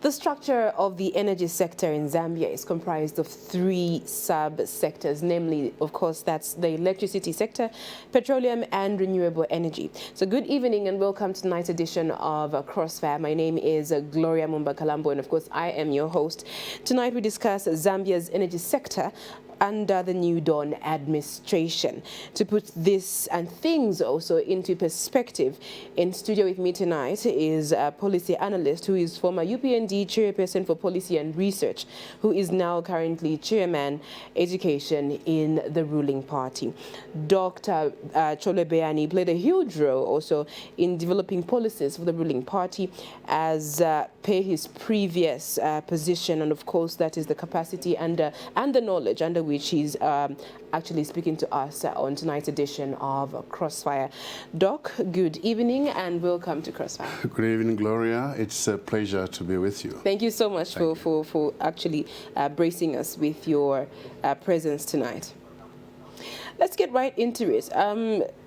The structure of the energy sector in Zambia is comprised of three sub-sectors, namely, of course, that's the electricity sector, petroleum and renewable energy. So good evening and welcome to tonight's edition of Crossfire. My name is Gloria Mumba-Kalambo and of course I am your host. Tonight we discuss Zambia's energy sector under the new Dawn administration. To put this and things also into perspective, in studio with me tonight is a policy analyst who is former UPND chairperson for policy and research, who is now currently chairman education in the ruling party. Dr. Chole Beani played a huge role also in developing policies for the ruling party as per his previous position, and of course that is the capacity and the knowledge under which he's actually speaking to us on tonight's edition of Crossfire. Doc, good evening and welcome to Crossfire. Good evening, Gloria. It's a pleasure to be with you. Thank you so much for actually bracing us with your presence tonight. Let's get right into it.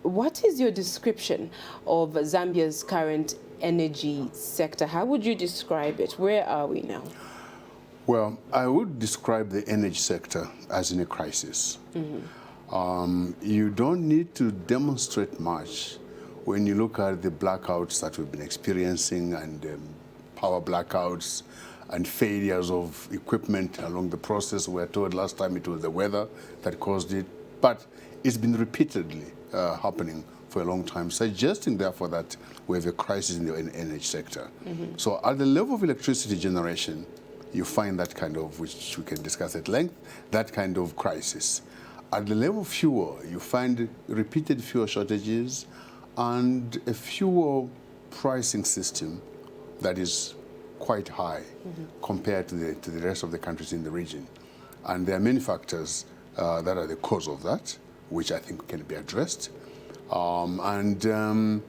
What is your description of Zambia's current energy sector? How would you describe it? Where are we now? Well, I would describe the energy sector as in a crisis. Mm-hmm. You don't need to demonstrate much when you look at the blackouts that we've been experiencing and power blackouts and failures of equipment along the process. We were told last time it was the weather that caused it, but it's been repeatedly happening for a long time, suggesting therefore that we have a crisis in the energy sector. Mm-hmm. So at the level of electricity generation, you find that kind of, which we can discuss at length, that kind of crisis. At the level of fuel, you find repeated fuel shortages and a fuel pricing system that is quite high compared to the rest of the countries in the region. And there are many factors that are the cause of that, which I think can be addressed. Having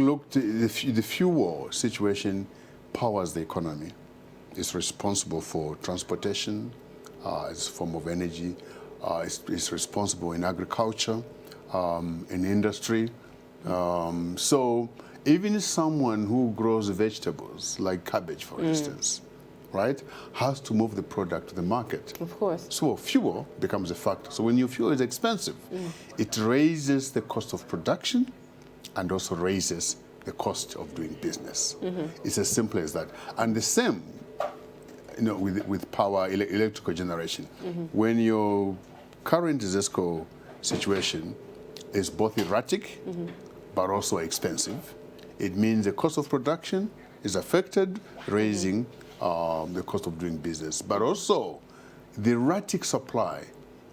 looked at the fuel situation powers the economy. It's responsible for transportation, it's a form of energy, it's responsible in agriculture, in industry. So even someone who grows vegetables, like cabbage for instance, right, has to move the product to the market. Of course. So fuel becomes a factor. So when your fuel is expensive, it raises the cost of production and also raises the cost of doing business. It's as simple as that. And the same, with power, electrical generation. When your current ZESCO situation is both erratic but also expensive, it means the cost of production is affected, raising the cost of doing business. But also, the erratic supply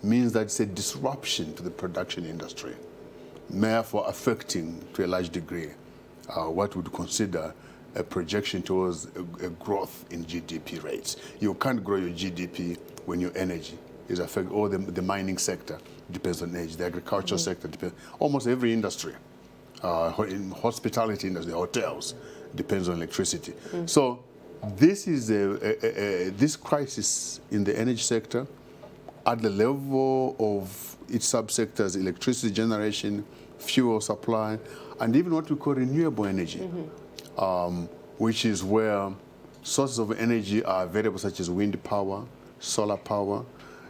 means that it's a disruption to the production industry, therefore affecting, to a large degree, what we'd consider a projection towards a growth in GDP rates. You can't grow your GDP when your energy is affected, or the mining sector depends on energy, the agricultural sector depends, almost every industry, in hospitality industry, hotels, depends on electricity. So this is this crisis in the energy sector at the level of its subsectors, electricity generation, fuel supply, and even what we call renewable energy. Which is where sources of energy are available, such as wind power, solar power.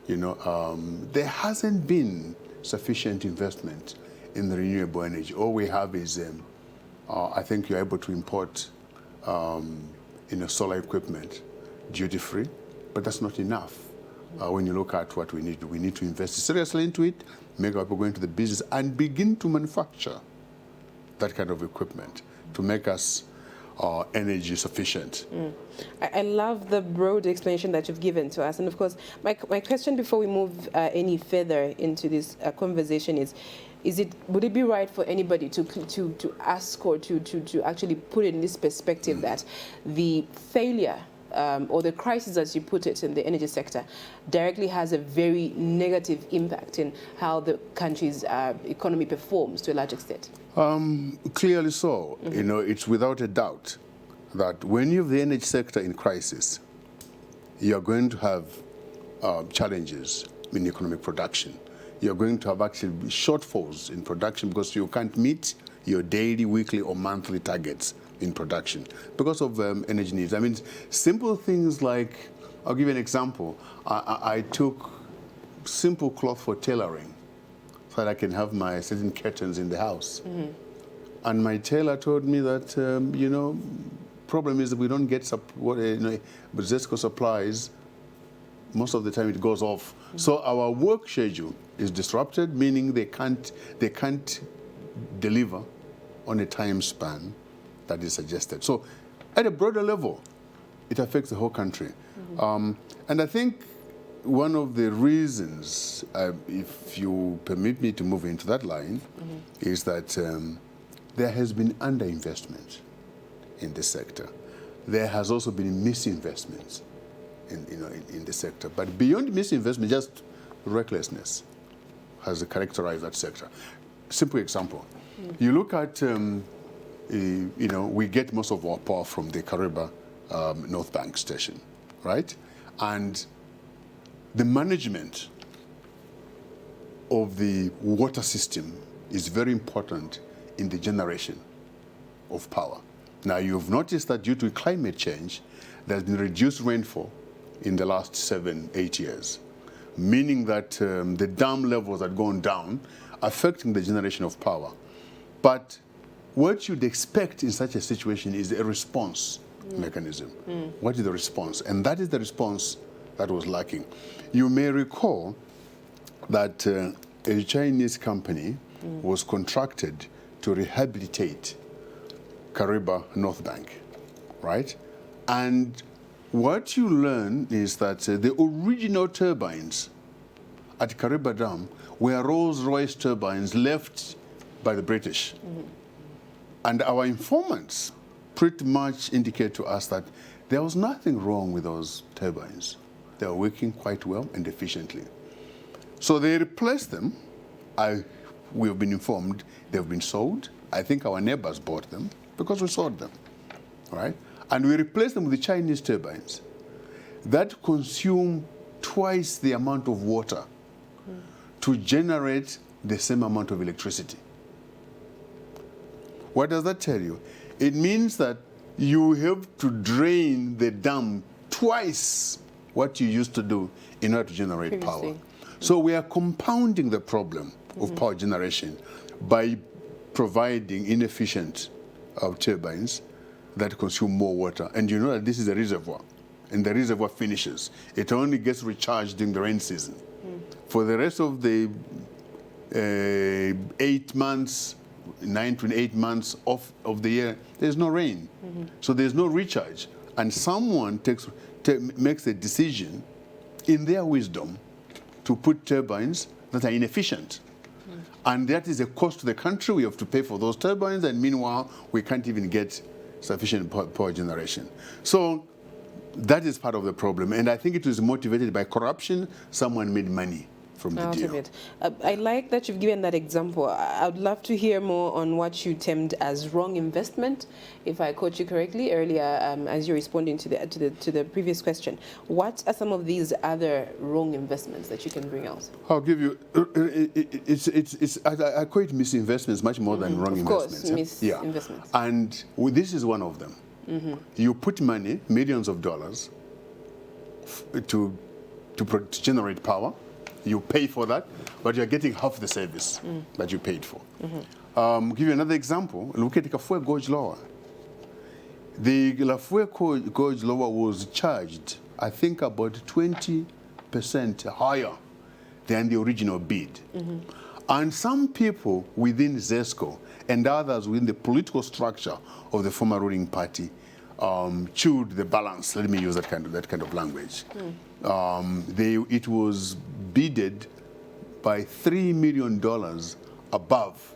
There hasn't been sufficient investment in the renewable energy. All we have is, I think you're able to import, solar equipment duty-free, but that's not enough. When you look at what we need to invest seriously into it, make our people go into the business and begin to manufacture that kind of equipment to make us energy sufficient. I love the broad explanation that you've given to us. And of course, my question before we move any further into this conversation would it be right for anybody to ask or to actually put it in this perspective that the failure or the crisis, as you put it, in the energy sector directly has a very negative impact in how the country's economy performs to a large extent? Clearly so. It's without a doubt that when you have the energy sector in crisis, you're going to have challenges in economic production. You're going to have actually shortfalls in production because you can't meet your daily, weekly, or monthly targets in production because of energy needs. I mean, simple things like, I'll give you an example. I took simple cloth for tailoring so that I can have my certain curtains in the house. And my tailor told me that, problem is that we don't get Zesco supplies. Most of the time it goes off. So our work schedule is disrupted, meaning they can't deliver on a time span that is suggested. So at a broader level, it affects the whole country. And I think one of the reasons, if you permit me to move into that line, is that there has been underinvestment in this sector. There has also been misinvestments in the sector. But beyond misinvestment, just recklessness has characterized that sector. Simple example. You look at, we get most of our power from the Kariba North Bank station, right? And the management of the water system is very important in the generation of power. Now, you've noticed that due to climate change, there's been reduced rainfall in the last 7-8 years, meaning that the dam levels have gone down, affecting the generation of power. But what you'd expect in such a situation is a response mechanism. What is the response? And that is the response that was lacking. You may recall that a Chinese company was contracted to rehabilitate Kariba North Bank, right? And what you learn is that the original turbines at Kariba Dam were Rolls-Royce turbines left by the British. And our informants pretty much indicate to us that there was nothing wrong with those turbines. They were working quite well and efficiently. So they replaced them. We have been informed they've been sold. I think our neighbors bought them because we sold them, right? And we replaced them with the Chinese turbines that consume twice the amount of water to generate the same amount of electricity. What does that tell you? It means that you have to drain the dam twice what you used to do in order to generate power. So we are compounding the problem of power generation by providing inefficient turbines that consume more water. And you know that this is a reservoir, and the reservoir finishes. It only gets recharged during the rain season. For the rest of the 8 months, 9 to 8 months of the year, there's no rain. So there's no recharge. And someone makes a decision in their wisdom to put turbines that are inefficient. And that is a cost to the country. We have to pay for those turbines, and meanwhile, we can't even get sufficient power generation. So that is part of the problem. And I think it was motivated by corruption. Someone made money from the deal. I like that you've given that example. I would love to hear more on what you termed as wrong investment, if I quote you correctly earlier, as you're responding to the previous question. What are some of these other wrong investments that you can bring out? I'll give you. I call it misinvestments much more than wrong investments. Of course, misinvestments. And this is one of them. You put money, millions of dollars, to generate power. You pay for that, but you're getting half the service that you paid for. Give you another example. Look at Kafue Gorge Lower. The Kafue Gorge Lower was charged, I think, about 20% higher than the original bid. And some people within ZESCO and others within the political structure of the former ruling party chewed the balance. Let me use that kind of language. It was bidded by $3 million above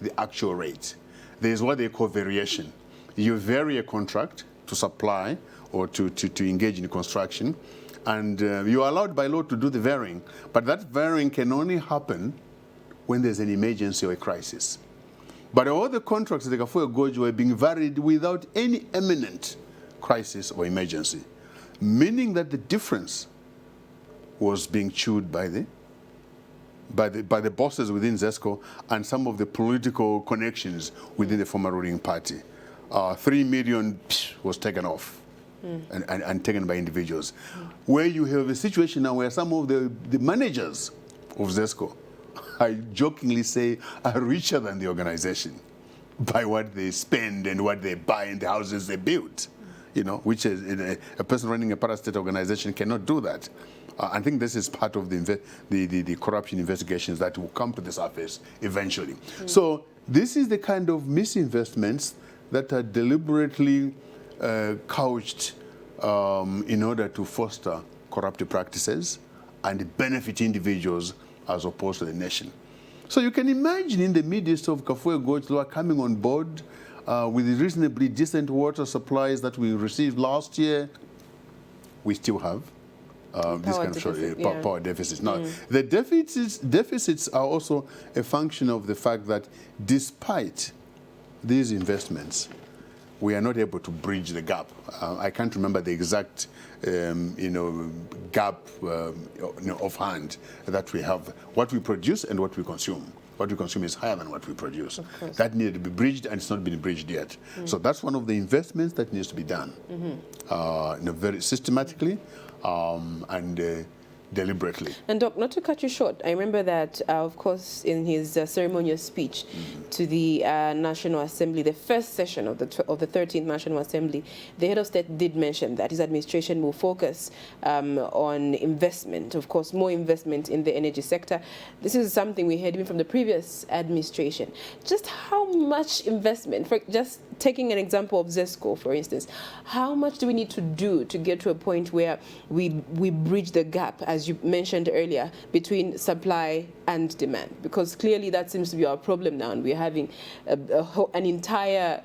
the actual rate. There is what they call variation. You vary a contract to supply or to engage in construction, and you are allowed by law to do the varying, but that varying can only happen when there's an emergency or a crisis. But all the contracts at the Kafue Gorge were being varied without any imminent crisis or emergency, meaning that the difference was being chewed by the bosses within ZESCO and some of the political connections within the former ruling party. 3 million was taken off and taken by individuals. Where you have a situation now where some of the managers of ZESCO, I jokingly say, are richer than the organization by what they spend and what they buy in the houses they build, you know, which is a person running a parastate organization cannot do that. I think this is part of the corruption investigations that will come to the surface eventually. So this is the kind of misinvestments that are deliberately couched in order to foster corruptive practices and benefit individuals as opposed to the nation. So you can imagine in the midst of Kafue Gorge, they are coming on board with the reasonably decent water supplies that we received last year. We still have this kind of power deficits. Now, the deficits are also a function of the fact that despite these investments, we are not able to bridge the gap. I can't remember the exact, gap offhand that we have. What we produce and what we consume. What we consume is higher than what we produce. That needed to be bridged, and it's not been bridged yet. So that's one of the investments that needs to be done, very systematically and deliberately. And Doc, not to cut you short, I remember that, of course, in his ceremonial speech to the National Assembly, the first session of the 13th National Assembly, the head of state did mention that his administration will focus on investment, of course, more investment in the energy sector. This is something we heard even from the previous administration. Just how much investment, for just taking an example of ZESCO, for instance, how much do we need to do to get to a point where we bridge the gap, as you mentioned earlier, between supply and demand? Because clearly that seems to be our problem now, and we're having an entire,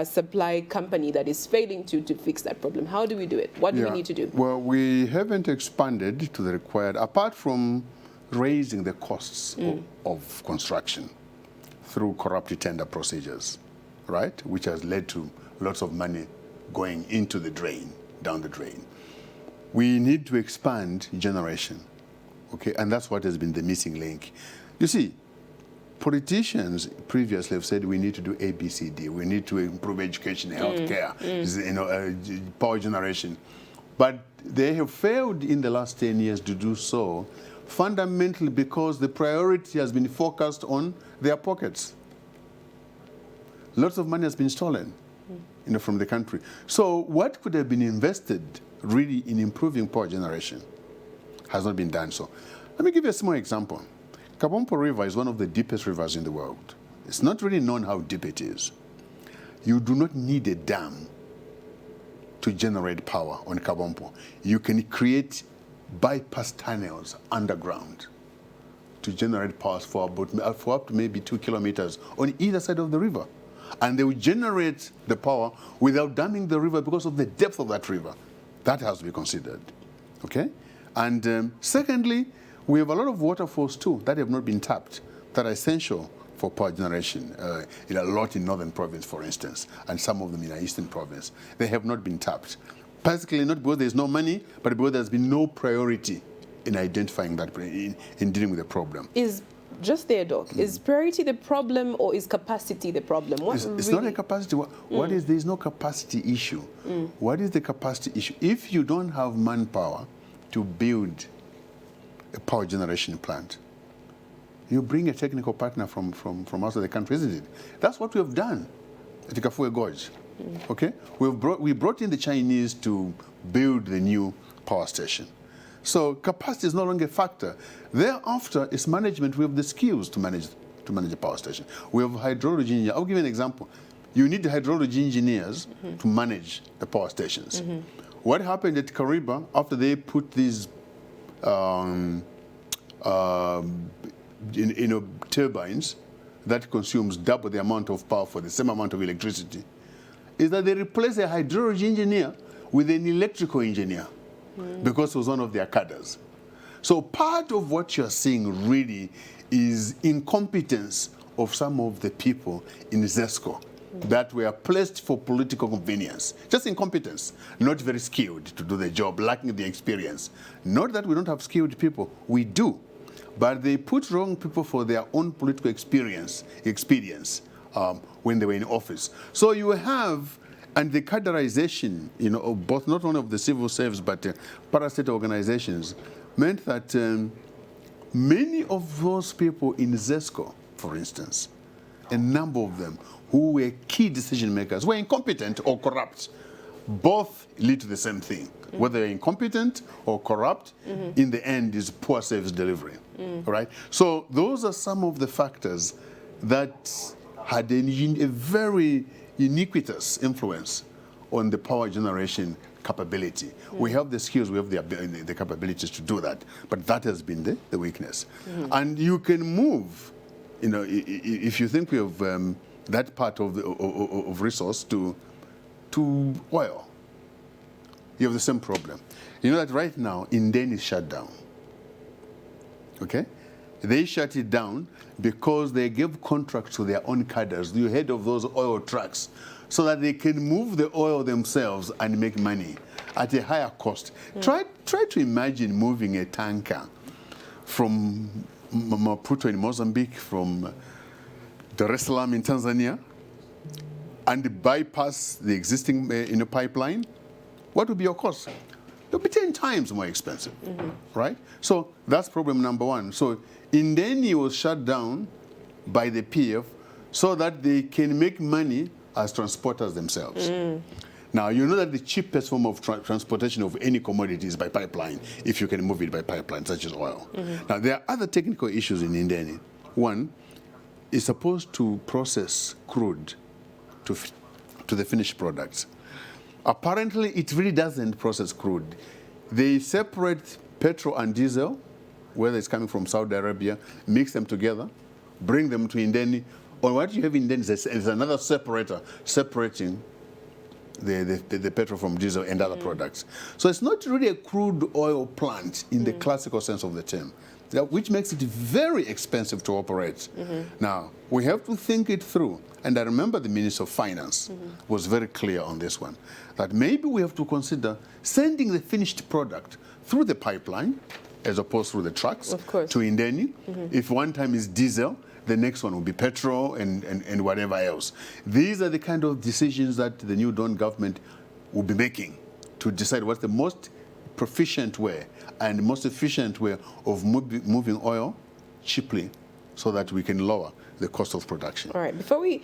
supply company that is failing to fix that problem. How do we do it? What do we need to do? Well, we haven't expanded to the required, apart from raising the costs of construction through corrupt tender procedures, right, which has led to lots of money going into the drain, down the drain. We need to expand generation, okay, and that's what has been the missing link. You see, politicians previously have said we need to do A, B, C, D. We need to improve education, healthcare, power generation, but they have failed in the last 10 years to do so, fundamentally because the priority has been focused on their pockets. Lots of money has been stolen, from the country. So what could have been invested really in improving power generation has not been done so. Let me give you a small example. Kabompo River is one of the deepest rivers in the world. It's not really known how deep it is. You do not need a dam to generate power on Kabompo. You can create bypass tunnels underground to generate power for up to maybe 2 kilometers on either side of the river. And they will generate the power without damming the river because of the depth of that river. That has to be considered, okay? And secondly, we have a lot of waterfalls too that have not been tapped, that are essential for power generation. A lot in Northern Province, for instance, and some of them in our Eastern Province. They have not been tapped. Basically, not because there's no money, but because there's been no priority in identifying that, in dealing with the problem. Just there, Doc, is priority the problem or is capacity the problem? It's not a capacity. There's no capacity issue. What is the capacity issue? If you don't have manpower to build a power generation plant, you bring a technical partner from outside the country, isn't it? That's what we have done at Kafue Gorge. Okay? We brought in the Chinese to build the new power station. So capacity is no longer a factor. Thereafter, it's management. We have the skills to manage a power station. We have hydrology engineers. I'll give you an example. You need the hydrology engineers to manage the power stations. What happened at Kariba after they put these turbines that consumes double the amount of power for the same amount of electricity, is that they replaced a hydrology engineer with an electrical engineer. Because it was one of their cadres. So part of what you're seeing really is incompetence of some of the people in ZESCO that were placed for political convenience. Just incompetence, not very skilled to do the job, lacking the experience. Not that we don't have skilled people, we do. But they put wrong people for their own political experience, when they were in office. So you have, and the cadreization, of both not only of the civil service but parastate organizations meant that many of those people in ZESCO, for instance, a number of them who were key decision makers were incompetent or corrupt. Both lead to the same thing. Whether you're incompetent or corrupt, in the end is poor service delivery. Right? So those are some of the factors that had a very iniquitous influence on the power generation capability. We have the skills, we have the capabilities to do that, but that has been the weakness. And you can move, if you think of that part of resource to oil, you have the same problem. You know that right now, Indeni is shut down. Okay? They shut it down because they gave contracts to their own cadres, the head of those oil trucks, so that they can move the oil themselves and make money at a higher cost. Try to imagine moving a tanker from Maputo in Mozambique, from Dar es Salaam in Tanzania, and bypass the existing pipeline. What would be your cost? It would be 10 times more expensive, right? So that's problem number one. So Indeni was shut down by the PF so that they can make money as transporters themselves. Now, you know that the cheapest form of transportation of any commodity is by pipeline, if you can move it by pipeline, such as oil. Now, there are other technical issues in Indeni. One is supposed to process crude to the finished products. Apparently, it really doesn't process crude. They separate petrol and diesel, whether it's coming from Saudi Arabia, mix them together, bring them to Indeni. Or what you have in Indeni is another separator separating the petrol from diesel and other products. So it's not really a crude oil plant in the classical sense of the term, which makes it very expensive to operate. Now, we have to think it through. And I remember the Minister of Finance was very clear on this one, that maybe we have to consider sending the finished product through the pipeline, as opposed through the trucks, to Indeni. If one time is diesel, the next one will be petrol and whatever else. These are the kind of decisions that the new Dawn government will be making to decide what's the most proficient way and most efficient way of moving oil cheaply so that we can lower the cost of production. All right. Before we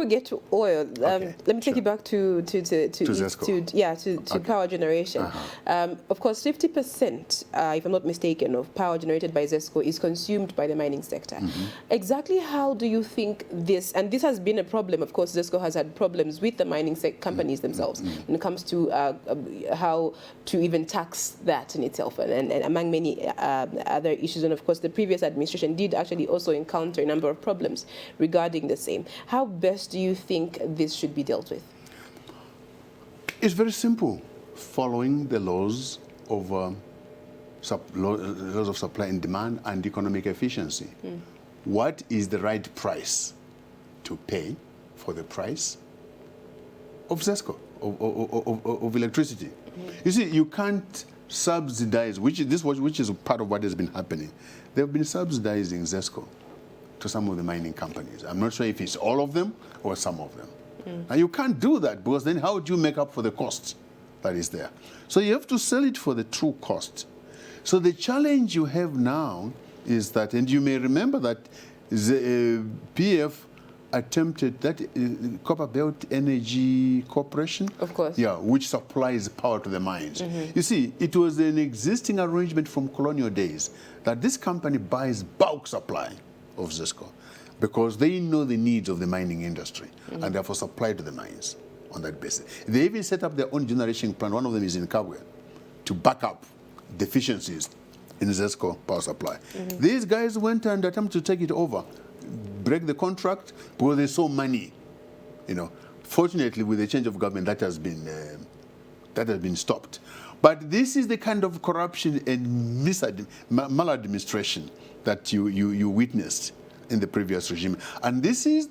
get to oil, let me take you back to power generation. Of course, 50%, if I'm not mistaken, of power generated by ZESCO is consumed by the mining sector. Exactly how do you think this, and this has been a problem, of course, ZESCO has had problems with the mining companies themselves when it comes to how to even tax that in itself, and among many other issues. And of course, the previous administration did actually also encounter a number of problems regarding the same. How best do you think this should be dealt with? It's very simple. Following the laws of supply and demand and economic efficiency. What is the right price to pay for the price of ZESCO, of electricity? You see, you can't subsidize, which is part of what has been happening. They've been subsidizing ZESCO to some of the mining companies. I'm not sure if it's all of them or some of them. Now, you can't do that, because then how do you make up for the cost that is there? So you have to sell it for the true cost. So the challenge you have now is that, and you may remember that the PF attempted that Copper Belt Energy Corporation, of course, which supplies power to the mines. You see, it was an existing arrangement from colonial days that this company buys bulk supply of ZESCO because they know the needs of the mining industry and therefore supply to the mines on that basis. They even set up their own generation plant. One of them is in Kabwe, to back up deficiencies in ZESCO power supply. These guys went and attempted to take it over, break the contract, because they saw money. Fortunately, with the change of government, that has been stopped. But this is the kind of corruption and maladministration that you witnessed in the previous regime. And this is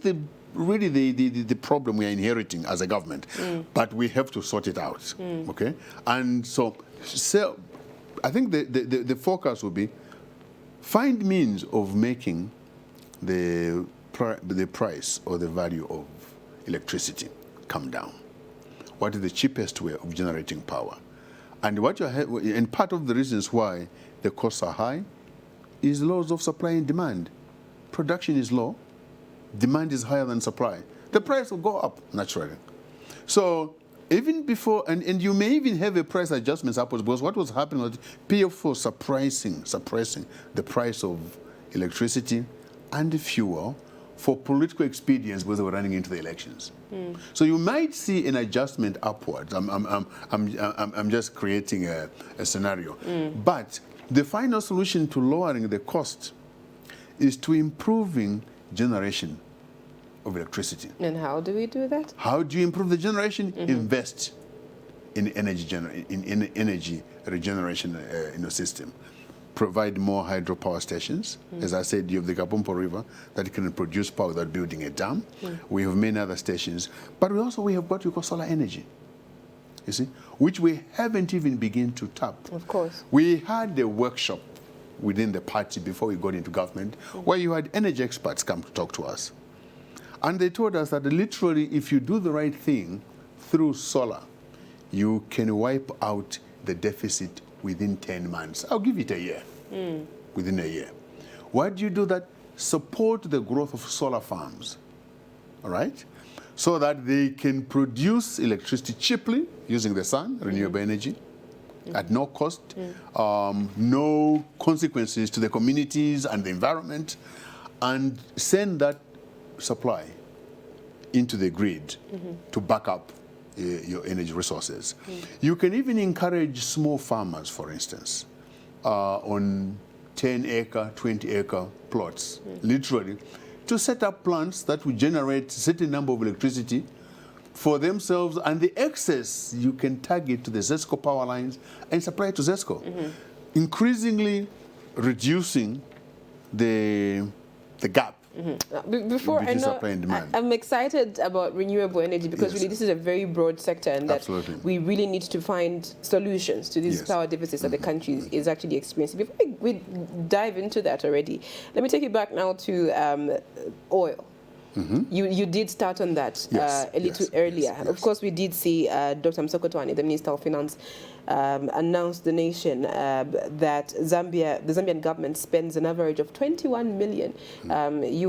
really the problem we are inheriting as a government. But we have to sort it out, okay? And so I think the focus will be find means of making the the price or the value of electricity come down? What is the cheapest way of generating power? And and part of the reasons why the costs are high is laws of supply and demand. Production is low, demand is higher than supply. The price will go up naturally. So even before, and you may even have a price adjustment upwards, because what was happening was PF4 suppressing the price of electricity and fuel for political expedience because they were running into the elections. So you might see an adjustment upwards. I'm just creating a scenario. But the final solution to lowering the cost is to improving generation of electricity. And how do we do that? How do you improve the generation? Invest in energy regeneration system. Provide more hydropower stations. As I said, you have the Kapompo River that can produce power without building a dam. We have many other stations, but we have what we call solar energy, you see, which we haven't even begun to tap. Of course. We had a workshop within the party before we got into government where you had energy experts come to talk to us. And they told us that literally if you do the right thing through solar, you can wipe out the deficit within 10 months. I'll give it a year, within a year. Why do you do that? Support the growth of solar farms, all right? So that they can produce electricity cheaply using the sun, renewable energy, at no cost, no consequences to the communities and the environment, and send that supply into the grid to back up your energy resources. You can even encourage small farmers, for instance, on 10-acre, 20-acre plots, literally, to set up plants that will generate a certain number of electricity for themselves, and the excess you can target to the ZESCO power lines and supply it to ZESCO, increasingly reducing the gap. Before I know, supply and demand. I'm excited about renewable energy because really this is a very broad sector, and that we really need to find solutions to these power deficits that the country is actually experiencing. Before we dive into that already, let me take you back now to oil. You did start on that a little earlier. Of course, we did see Dr. Msokotwane, the Minister of Finance, announce the nation that the Zambian government spends an average of $21 million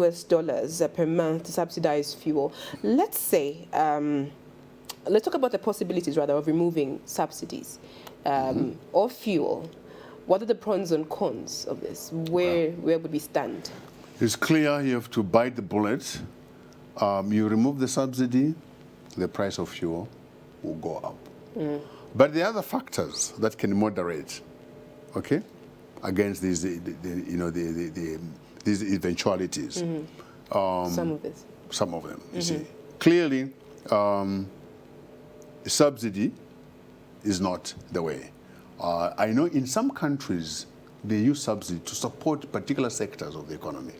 US dollars per month to subsidize fuel. Let's say, let's talk about the possibilities rather of removing subsidies of fuel. What are the pros and cons of this? Where would we stand? It's clear you have to bite the bullet. You remove the subsidy, the price of fuel will go up. But there are other factors that can moderate, okay, against these, these eventualities. Some of it. Some of them, you see. Clearly, subsidy is not the way. I know in some countries, they use subsidy to support particular sectors of the economy.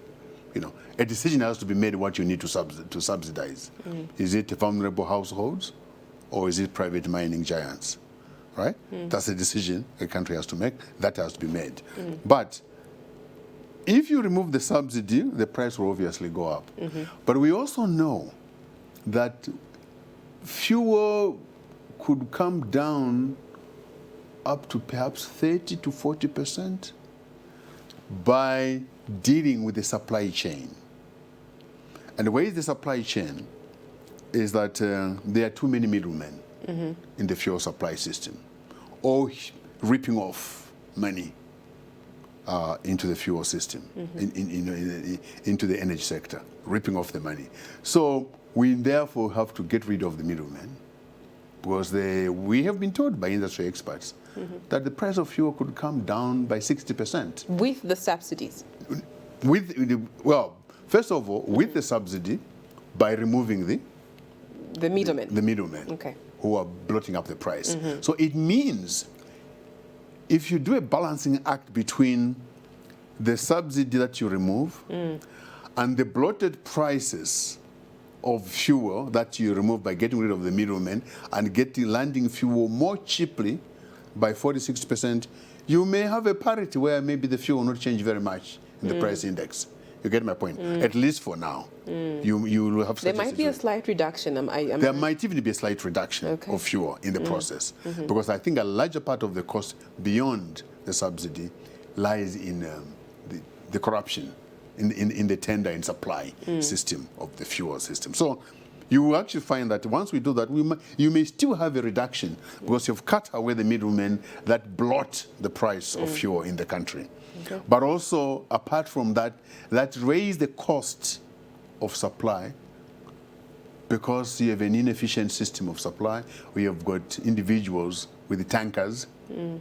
A decision has to be made what you need to subsidize. Is it vulnerable households or is it private mining giants, right? That's a decision a country has to make. That has to be made. But if you remove the subsidy, the price will obviously go up. But we also know that fuel could come down up to perhaps 30 to 40% by dealing with the supply chain. And the way the supply chain is that there are too many middlemen in the fuel supply system, all ripping off money into the fuel system, into the energy sector, ripping off the money. So we therefore have to get rid of the middlemen, because we have been told by industry experts that the price of fuel could come down by 60%. With the subsidies? Well, first of all, with the subsidy, by removing the middlemen. The middlemen, who are blotting up the price. So it means if you do a balancing act between the subsidy that you remove and the bloated prices of fuel that you remove by getting rid of the middlemen and landing fuel more cheaply by 46%, you may have a parity where maybe the fuel will not change very much in the price index. You get my point? At least for now. You will have such There might be a slight reduction. There might even be a slight reduction of fuel in the process. Because I think a larger part of the cost beyond the subsidy lies in the corruption in the tender and supply system of the fuel system. So you will actually find that once we do that, you may still have a reduction because you've cut away the middlemen that blot the price of fuel in the country. Okay. But also, apart from that, that raise the cost of supply because you have an inefficient system of supply. We have got individuals with the tankers.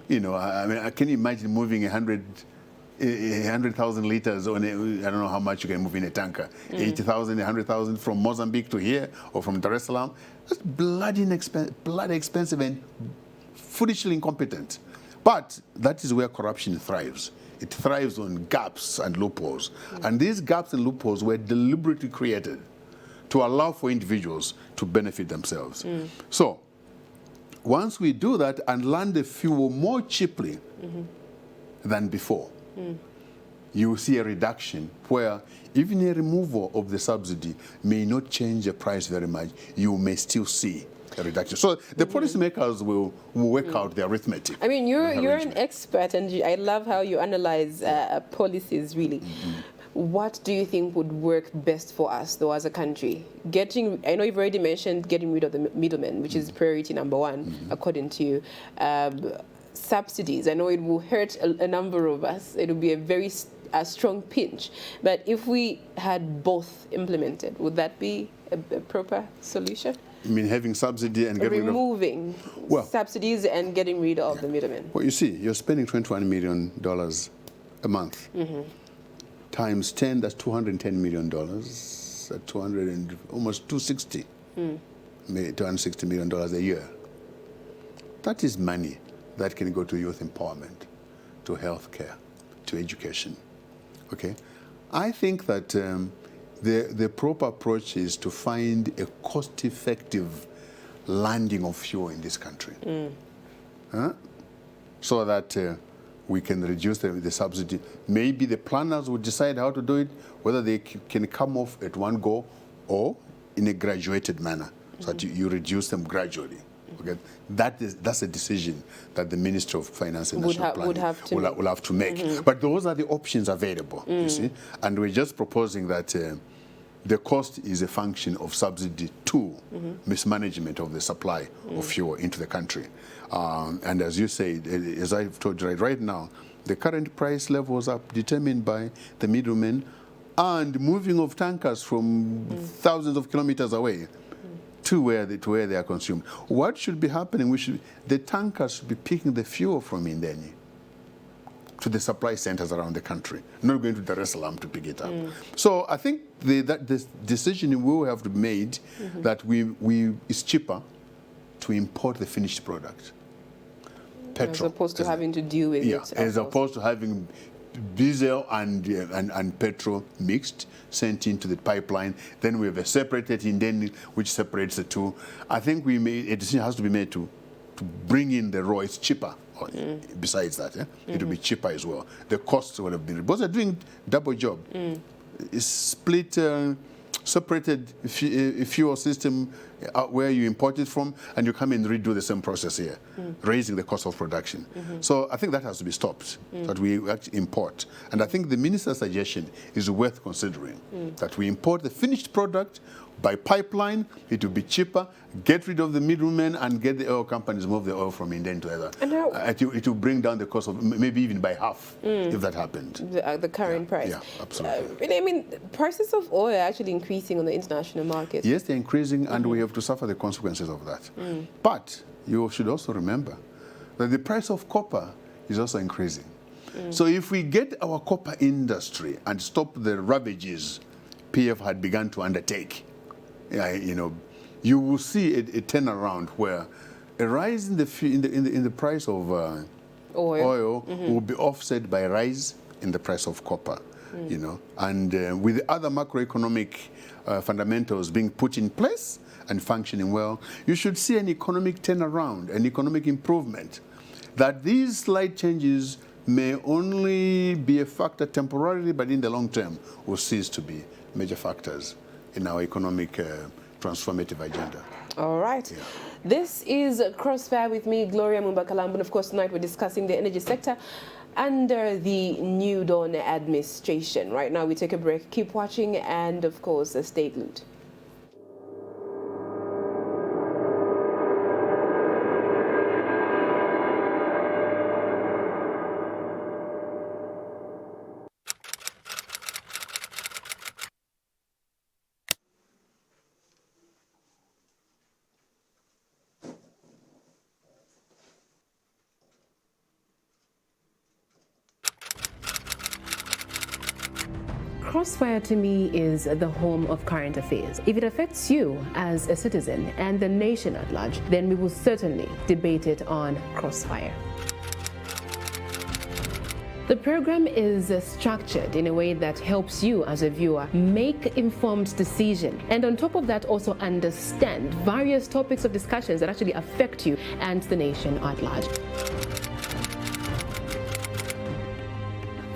You know, I mean, can you imagine moving 100,000 liters on I don't know how much you can move in a tanker, 80,000, 100,000 from Mozambique to here or from Dar es Salaam. That's bloody expensive and foolishly incompetent. But that is where corruption thrives. It thrives on gaps and loopholes. And these gaps and loopholes were deliberately created to allow for individuals to benefit themselves. So once we do that and land the fuel more cheaply than before, you will see a reduction where even a removal of the subsidy may not change the price very much. You may still see a reduction. So the policymakers will work out the arithmetic. I mean, you're an expert, and I love how you analyze policies, really. What do you think would work best for us, though, as a country? I know you've already mentioned getting rid of the middlemen, which is priority number one, according to you. Subsidies, I know it will hurt a number of us. It will be a strong pinch. But if we had both implemented, would that be a proper solution? I mean, having subsidy and getting removing subsidies and getting rid of the middlemen. Well, you see, you're spending $21 million a month. Times 10, that's $210 million. At 200 and almost $260 million a year. That is money that can go to youth empowerment, to healthcare, to education. Okay, I think that the proper approach is to find a cost-effective landing of fuel in this country, so that we can reduce the subsidy. Maybe the planners will decide how to do it, whether they can come off at one go or in a graduated manner, so that you reduce them gradually. Okay, that's a decision that the Minister of Finance and National Planning will have to make. But those are the options available, you see. And we're just proposing that the cost is a function of subsidy to mismanagement of the supply of fuel into the country. And as you say, as I've told you right now, the current price levels are determined by the middlemen and moving of tankers from thousands of kilometers away to where they are consumed. What should be happening? The tankers should be picking the fuel from Indeni to the supply centers around the country, not going to Dar es Salaam to pick it up. So I think that this decision will have to be made that it's cheaper to import the finished product. Petrol, as opposed to having to deal with it. As opposed to having diesel and petrol mixed, sent into the pipeline. Then we have a separated Indeni, which separates the two. I think a decision has to be made to bring in the raw. It's cheaper. Besides that, it will be cheaper as well. The costs will have been, because they're doing double job. It's split, separated fuel system where you import it from, and you come and redo the same process here, raising the cost of production. So I think that has to be stopped, that we actually import. And I think the minister's suggestion is worth considering, that we import the finished product by pipeline. It will be cheaper, get rid of the middlemen, and get the oil companies move the oil from Indian to other. It will bring down the cost of maybe even by half if that happened. The current price. Yeah, absolutely. Really, I mean, prices of oil are actually increasing on the international market. Yes, they're increasing, and we have to suffer the consequences of that. But you should also remember that the price of copper is also increasing. So if we get our copper industry and stop the ravages PF had begun to undertake, you will see a turnaround where a rise in the price of oil will be offset by a rise in the price of copper. And with the other macroeconomic fundamentals being put in place and functioning well, you should see an economic turnaround, an economic improvement. That these slight changes may only be a factor temporarily, but in the long term will cease to be major factors in our economic transformative agenda. All right. Yeah. This is Crossfire with me, Gloria Mumbakalambu. And of course, tonight we're discussing the energy sector under the New Dawn administration. Right now, we take a break. Keep watching and, of course, stay glued. Crossfire to me is the home of current affairs. If it affects you as a citizen and the nation at large, then we will certainly debate it on Crossfire. The program is structured in a way that helps you as a viewer make informed decisions, and on top of that also understand various topics of discussions that actually affect you and the nation at large.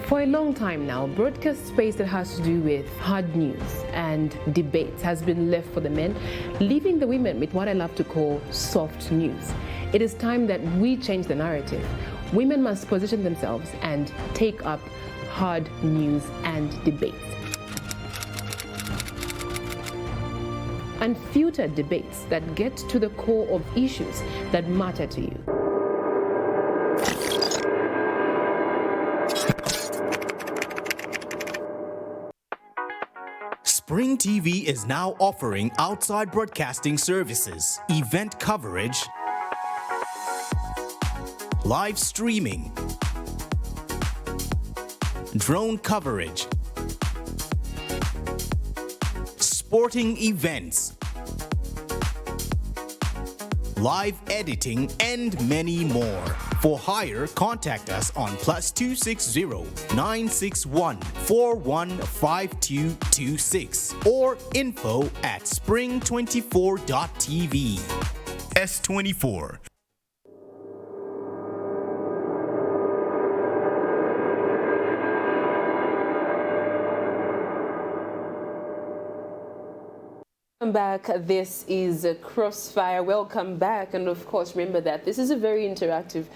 For a long time now, broadcast space that has to do with hard news and debates has been left for the men, leaving the women with what I love to call soft news. It is time that we change the narrative. Women must position themselves and take up hard news and debates. Unfiltered debates that get to the core of issues that matter to you. Spring TV is now offering outside broadcasting services, event coverage, live streaming, drone coverage, sporting events, live editing, and many more. For hire, contact us on +260 961 415226 or info@spring24.tv. S24. Welcome back. This is Crossfire. Welcome back. And of course, remember that this is a very interactive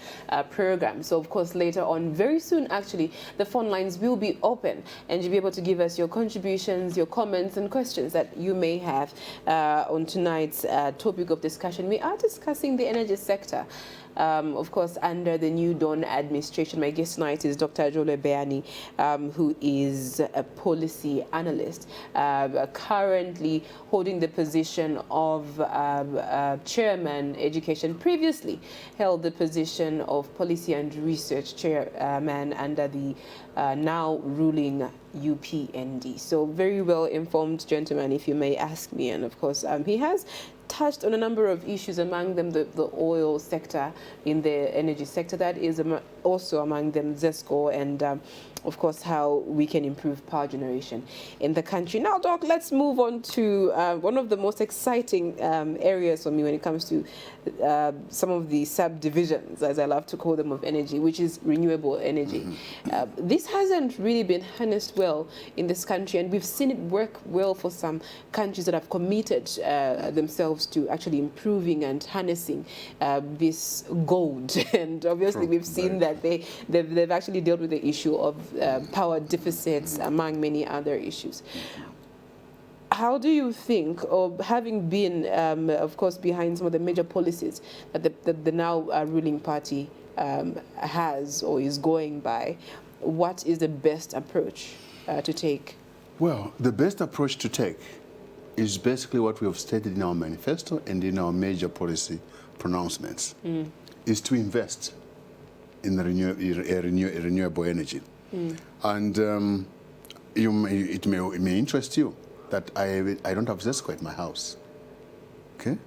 program. So of course, later on, very soon actually, the phone lines will be open and you'll be able to give us your contributions, your comments and questions that you may have on tonight's topic of discussion. We are discussing the energy sector. Of course, under the New Dawn administration. My guest tonight is Dr. Ajole Beani, who is a policy analyst, currently holding the position of chairman education, previously held the position of policy and research chairman under the now ruling UPND. So very well informed gentleman, if you may ask me. And of course, he has touched on a number of issues, among them the oil sector in the energy sector. That is also among them ZESCO and of course how we can improve power generation in the country. Now, Doc, let's move on to one of the most exciting areas for me when it comes to some of the subdivisions, as I love to call them, of energy, which is renewable energy. This hasn't really been harnessed well in this country, and we've seen it work well for some countries that have committed themselves to actually improving and harnessing this gold. And obviously we've seen that they've actually dealt with the issue of power deficits, among many other issues. How do you think, or having been, of course, behind some of the major policies that the now ruling party has or is going by, what is the best approach to take? Well, the best approach to take is basically what we have stated in our manifesto and in our major policy pronouncements, is to invest in the renewable energy. And it may interest you that I don't have ZESCO at my house. Okay?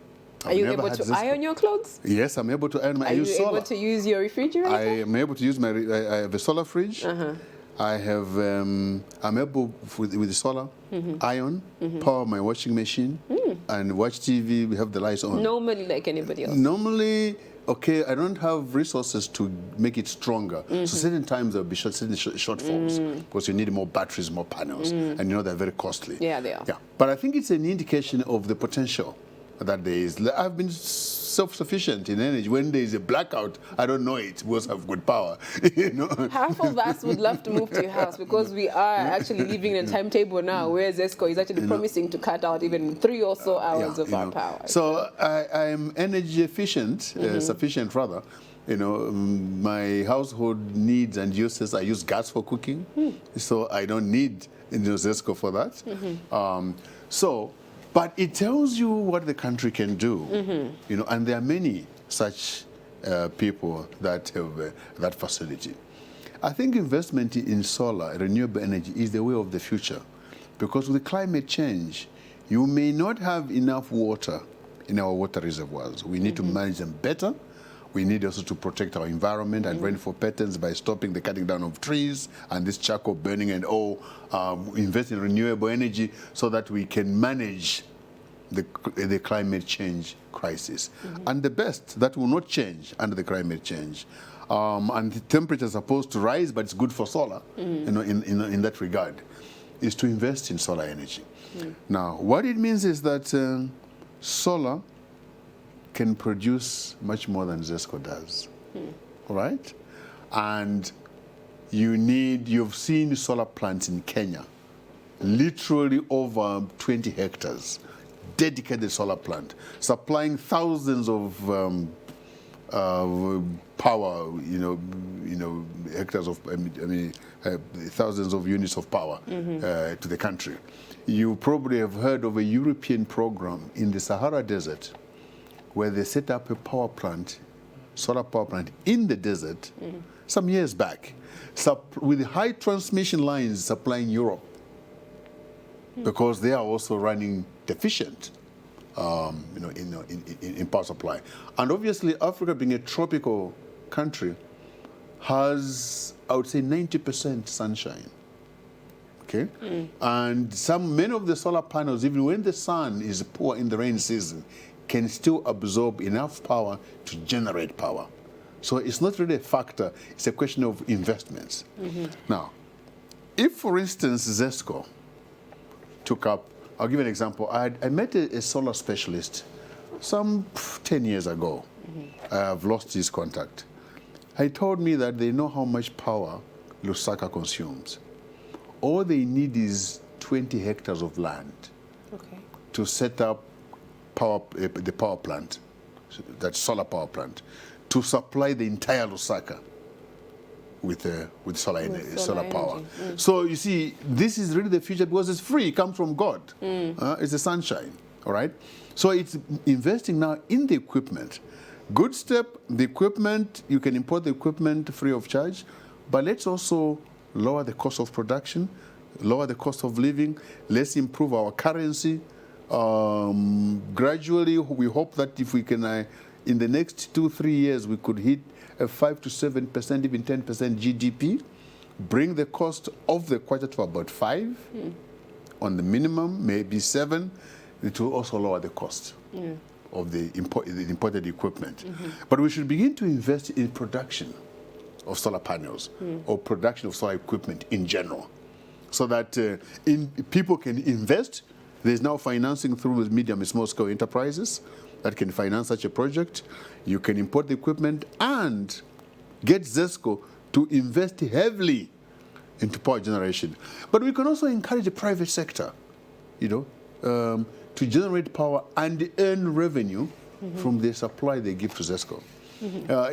Are you able to iron your clothes? Yes, I'm able to iron my. I use solar. Are you able to use your refrigerator? I am able to use my. I have a solar fridge. I have. I'm able with the solar iron, power my washing machine, and watch TV. We have the lights on. Normally, like anybody else. Normally, okay, I don't have resources to make it stronger. So certain times there will be certain shortfalls because you need more batteries, more panels, and you know they're very costly. Yeah, they are. Yeah, but I think it's an indication of the potential that there is. I've been self-sufficient in energy. When there is a blackout, I don't know it because I've got power. You know? Half of us would love to move to your house because we are actually living in a timetable now where ZESCO is actually promising to cut out even 3 or so hours of our power. So I am energy efficient, sufficient rather. You know, my household needs and uses, I use gas for cooking, so I don't need ZESCO for that. But it tells you what the country can do, you know, and there are many such people that have that facility. I think investment in solar, renewable energy, is the way of the future, because with climate change, you may not have enough water in our water reservoirs. We need to manage them better. We need also to protect our environment and rainfall patterns by stopping the cutting down of trees and this charcoal burning and all, invest in renewable energy so that we can manage the climate change crisis. And the best, that will not change under the climate change. And the temperature is supposed to rise, but it's good for solar, you know, in that regard, is to invest in solar energy. Now, what it means is that solar can produce much more than ZESCO does, all right? And you've seen solar plants in Kenya, literally over 20 hectares, dedicated solar plant, supplying thousands of power, hectares of, thousands of units of power to the country. You probably have heard of a European program in the Sahara Desert where they set up a power plant, solar power plant in the desert some years back, with high transmission lines supplying Europe, because they are also running deficient, in power supply. And obviously, Africa being a tropical country has, I would say, 90% sunshine. Okay, and many of the solar panels, even when the sun is poor in the rain season, can still absorb enough power to generate power. So it's not really a factor, it's a question of investments. Now, if, for instance, ZESCO took up, I'll give you an example. I met a solar specialist some 10 years ago. I have lost his contact. He told me that they know how much power Lusaka consumes. All they need is 20 hectares of land to set up the power plant, that solar power plant, to supply the entire Lusaka with solar power. So you see, this is really the future because it's free, it comes from God. It's the sunshine, all right? So it's investing now in the equipment. Good step, the equipment, you can import the equipment free of charge, but let's also lower the cost of production, lower the cost of living, let's improve our currency. Gradually, we hope that if we can, in the next 2-3 years, we could hit a 5 to 7%, even 10% GDP, bring the cost of the kwacha to about 5 on the minimum, maybe 7. It will also lower the cost of the imported equipment. But we should begin to invest in production of solar panels or production of solar equipment in general, so that people can invest. There's now financing through medium and small scale enterprises that can finance such a project. You can import the equipment and get ZESCO to invest heavily into power generation. But we can also encourage the private sector, to generate power and earn revenue from the supply they give to ZESCO.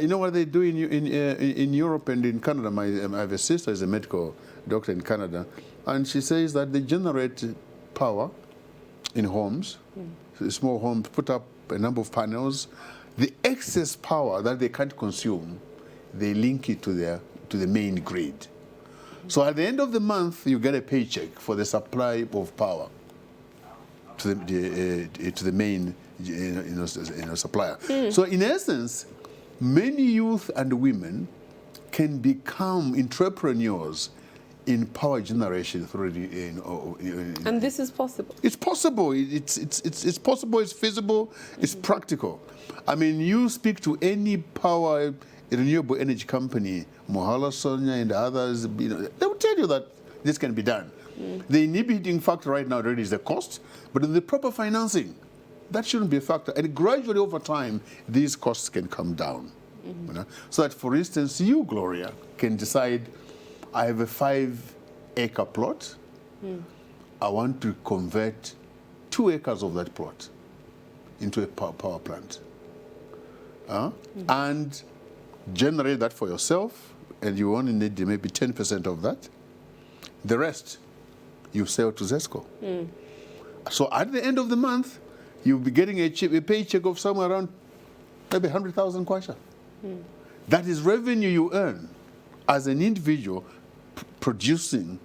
You know what they do in Europe and in Canada? I have a sister who's a medical doctor in Canada, and she says that they generate power in homes, small homes, put up a number of panels. The excess power that they can't consume, they link it to the main grid. So at the end of the month, you get a paycheck for the supply of power to the main supplier. So in essence, many youth and women can become entrepreneurs in power generation through and this is possible. It's possible. It's possible. It's feasible. It's practical. I mean, you speak to any power renewable energy company, Mohala Sonia and others, they will tell you that this can be done. The inhibiting factor right now really is the cost, but the proper financing, that shouldn't be a factor. And gradually over time, these costs can come down. So that, for instance, you, Gloria, can decide, I have a 5-acre plot. I want to convert 2 acres of that plot into a power plant. And generate that for yourself, and you only need maybe 10% of that. The rest, you sell to ZESCO. So at the end of the month, you'll be getting a paycheck of somewhere around maybe 100,000 kwacha. That is revenue you earn as an individual producing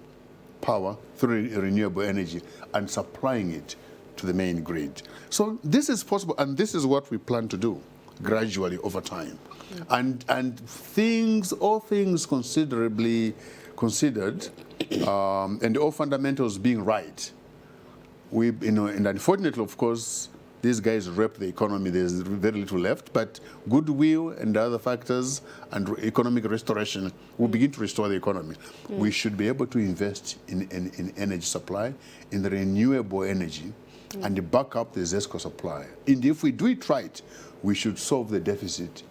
power through renewable energy and supplying it to the main grid. So this is possible, and this is what we plan to do gradually over time. And all things considerably considered, and all fundamentals being right, and unfortunately, of course, these guys wrap the economy. There's very little left, but goodwill and other factors and economic restoration will begin to restore the economy. We should be able to invest in energy supply, in the renewable energy, and back up the ZESCO supply. And if we do it right, we should solve the deficit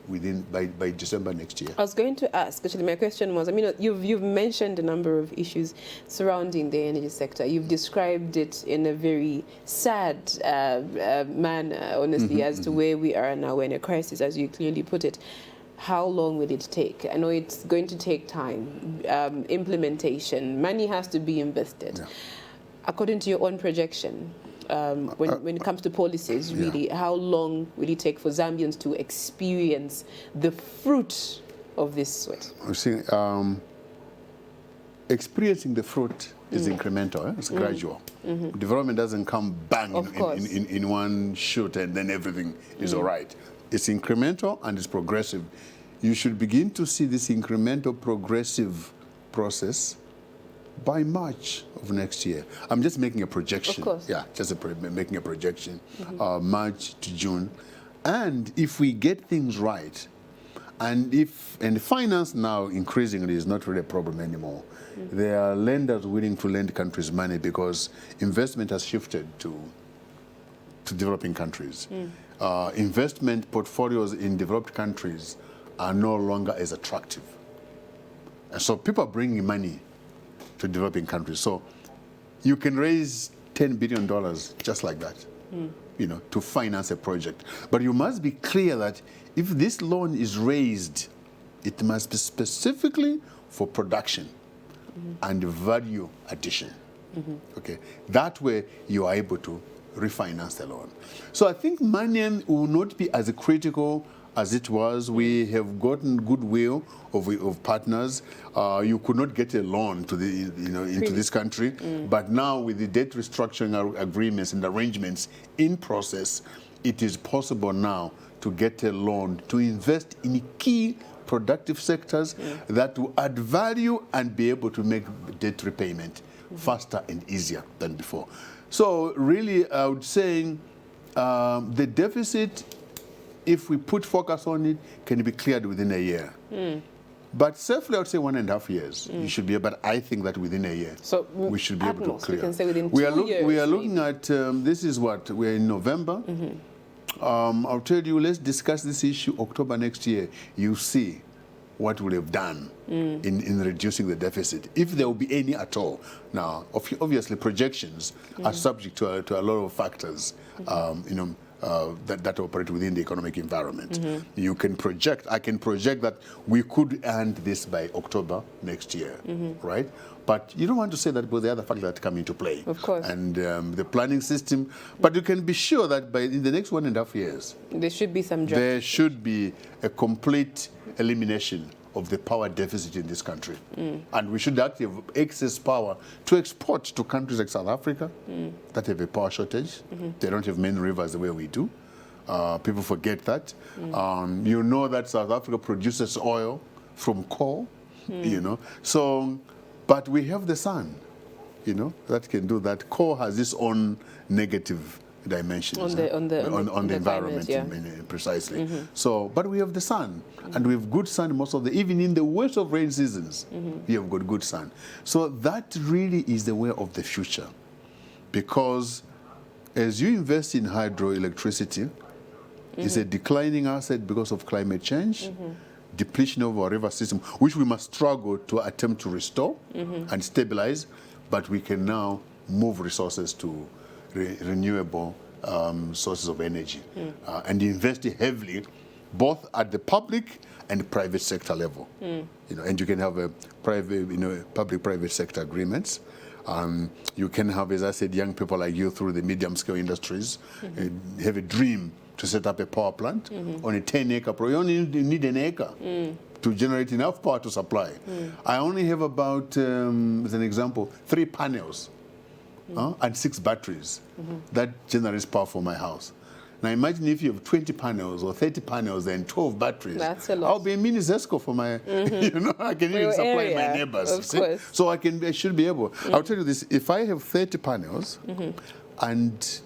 by December next year. I was going to ask, actually, my question was, I mean, you've mentioned a number of issues surrounding the energy sector. You've described it in a very sad manner, honestly, as to where we are now. We're in a crisis, as you clearly put it. How long will it take? I know it's going to take time, implementation, money has to be invested. According to your own projection, when it comes to policies, really, how long will it take for Zambians to experience the fruit of this sweat? I see, experiencing the fruit is incremental, it's gradual. Development doesn't come bang in one shoot and then everything is all right. It's incremental and it's progressive. You should begin to see this incremental progressive process by March of next year. I'm just making a projection. Of course. Yeah, just making a projection. March to June. And if we get things right, and finance now increasingly is not really a problem anymore. There are lenders willing to lend countries money because investment has shifted to developing countries. Investment portfolios in developed countries are no longer as attractive. And so people are bringing money to developing countries. So you can raise $10 billion just like that, to finance a project. But you must be clear that if this loan is raised, it must be specifically for production and value addition. Okay, that way you are able to refinance the loan. So I think money will not be as critical as it was. We have gotten goodwill of partners. You could not get a loan to into this country, but now with the debt restructuring agreements and arrangements in process, it is possible now to get a loan to invest in key productive sectors that will add value and be able to make debt repayment faster and easier than before. So really, I would say the deficit, if we put focus on it, can be cleared within a year. But safely, I would say 1.5 years. You should be, but I think that within a year, so we should be able to clear. We can say within 2 years. We are looking at, this is what, we're in November. I'll tell you, let's discuss this issue October next year. You see what we'll have done in reducing the deficit, if there will be any at all. Now, obviously, projections are subject to a lot of factors, that operate within the economic environment. You can project, I can project that we could end this by October next year, right? But you don't want to say that because there are other factors that come into play. Of course. And the planning system. But you can be sure that in the next 1.5 years, there should be some jobs. There should be a complete elimination of the power deficit in this country. And we should actually have excess power to export to countries like South Africa that have a power shortage. They don't have main rivers the way we do. People forget that. You know that South Africa produces oil from coal, So But we have the sun, that can do that. Coal has its own negative dimensions on the environment, climate, yeah. Precisely. So, but we have the sun, and we have good sun even in the worst of rain seasons, we have got good sun. So that really is the way of the future, because as you invest in hydroelectricity, it's a declining asset because of climate change, depletion of our river system, which we must struggle to attempt to restore and stabilize, but we can now move resources to renewable sources of energy and invest heavily both at the public and private sector level. And you can have a private, public-private sector agreements. You can have, as I said, young people like you through the medium-scale industries have a dream to set up a power plant on a 10-acre project. You only need an acre to generate enough power to supply. I only have about, as an example, 3 panels and 6 batteries that generates power for my house. Now imagine if you have 20 panels or 30 panels and 12 batteries. That's a lot. I'll be a mini Zesco for my, I can even supply area, my neighbors. of course. So I should be able. I'll tell you this, if I have 30 panels and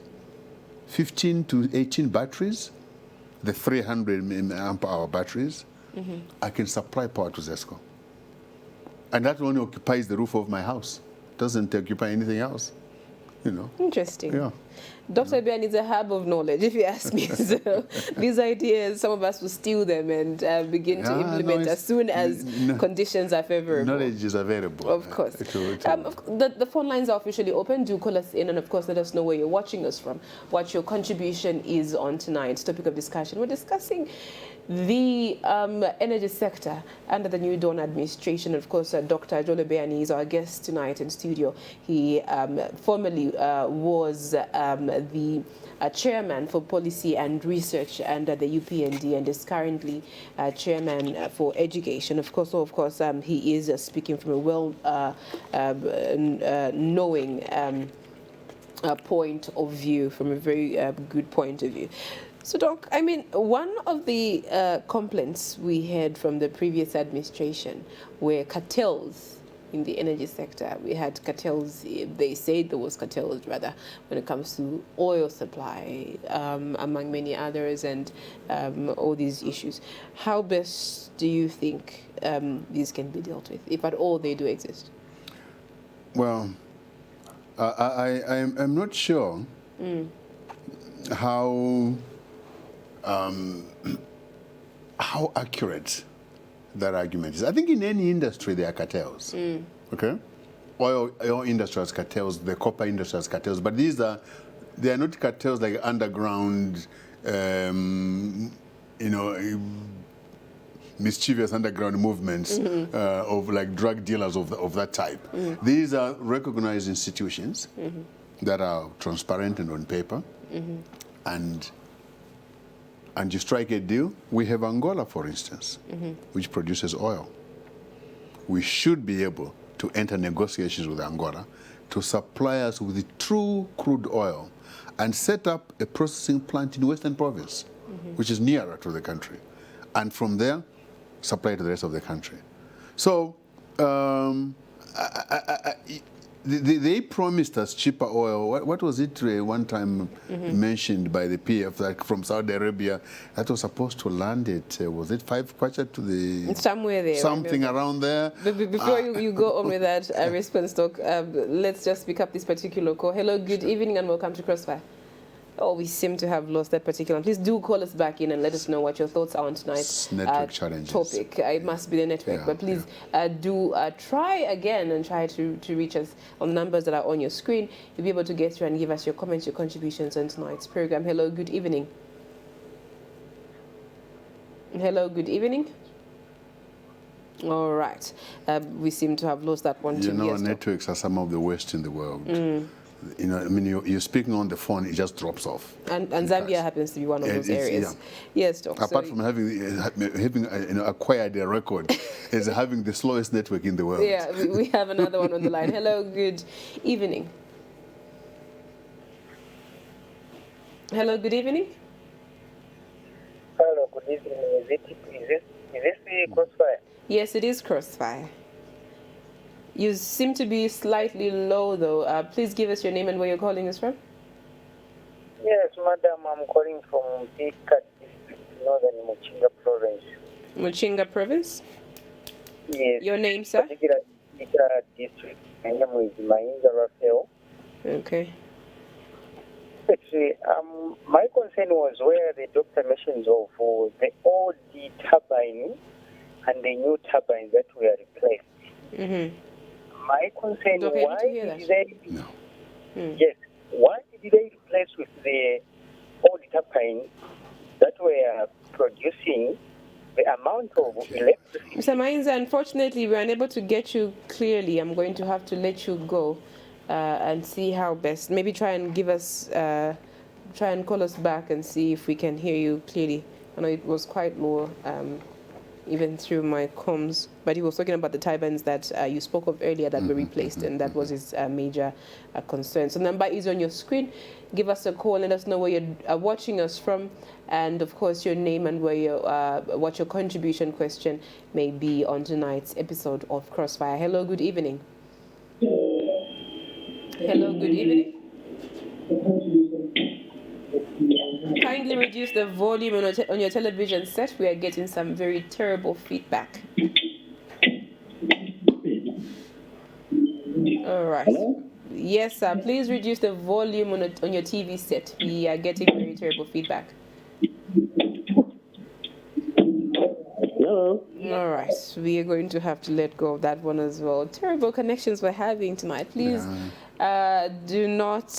15 to 18 batteries, the 300 amp hour batteries, I can supply power to Zesco. And that only occupies the roof of my house. Doesn't occupy anything else. Interesting. Yeah. Dr. Bian is a hub of knowledge, if you ask me. So these ideas, some of us will steal them and begin to implement as soon as conditions are favorable. Knowledge is available. Of course. The phone lines are officially open. Do call us in and, of course, let us know where you're watching us from, what your contribution is on tonight's topic of discussion. We're discussing the energy sector under the new Dawn administration. Of course, Dr. Jolo Beani is our guest tonight in studio. He formerly was the chairman for policy and research under the UPND and is currently chairman for education. Of course, he is speaking from a knowing point of view, from a very good point of view. So, Doc, I mean, one of the complaints we had from the previous administration were cartels in the energy sector. We had cartels, they said there was cartels, rather, when it comes to oil supply, among many others, and all these issues. How best do you think these can be dealt with, if at all they do exist? Well, I'm not sure how accurate that argument is. I think in any industry there are cartels. Okay, oil industry has cartels, the copper industry has cartels, but they are not cartels like underground, mischievous underground movements of like drug dealers of that type. These are recognized institutions that are transparent and on paper, and you strike a deal. We have Angola, for instance, which produces oil. We should be able to enter negotiations with Angola to supply us with the true crude oil and set up a processing plant in Western Province, which is nearer to the country. And from there, supply to the rest of the country. So they promised us cheaper oil. What was it one time mentioned by the PF, like from Saudi Arabia, that was supposed to land it, was it 5 kwacha to the... Somewhere there. Something around there. But before you go on with that response, Doc, let's just pick up this particular call. Hello, good evening and welcome to Crossfire. Oh, we seem to have lost that particular one. Please do call us back in and let us know what your thoughts are on tonight's network challenges. Topic. It must be the network, but please do try again and try to reach us on the numbers that are on your screen. You'll be able to get through and give us your comments, your contributions on tonight's program. Hello, good evening. Hello, good evening. All right. We seem to have lost that one too. Networks are some of the worst in the world. You're speaking on the phone, it just drops off. And Zambia happens to be one of those areas. Yes, Doctor. Apart from having acquired a record, is having the slowest network in the world. Yeah, we have another one on the line. Hello, good evening. Hello, good evening. Hello, good evening. Is this the Crossfire? Yes, it is Crossfire. You seem to be slightly low, though. Please give us your name and where you're calling us from. Yes, madam, I'm calling from Thika district, northern Muchinga province. Muchinga province? Yes. Your name, sir? Particular Thika district. My name is Mainza Raphael. Okay. Actually, my concern was where the doctor mentions of the old turbine and the new turbines that were replaced. Mm-hmm. My concern, Okay, why to hear did that. they? No. Yes. Why did they replace with the old turbines that were producing the amount of electricity? Mr. Mainza, unfortunately, we're unable to get you clearly. I'm going to have to let you go and see how best. Maybe try and give us, try and call us back and see if we can hear you clearly. I know it was quite low, even through my comms, but he was talking about the turbines that you spoke of earlier that were replaced, and that was his major concern. So the number is on your screen. Give us a call, let us know where you're watching us from, and of course your name and where you what your contribution question may be on tonight's episode of Crossfire. Hello, good evening. Hello, good evening. Kindly reduce the volume on your television set. We are getting some very terrible feedback. All right. Hello? Yes, sir. Please reduce the volume on your TV set. We are getting very terrible feedback. Hello? All right. We are going to have to let go of that one as well. Terrible connections we're having tonight. Please do not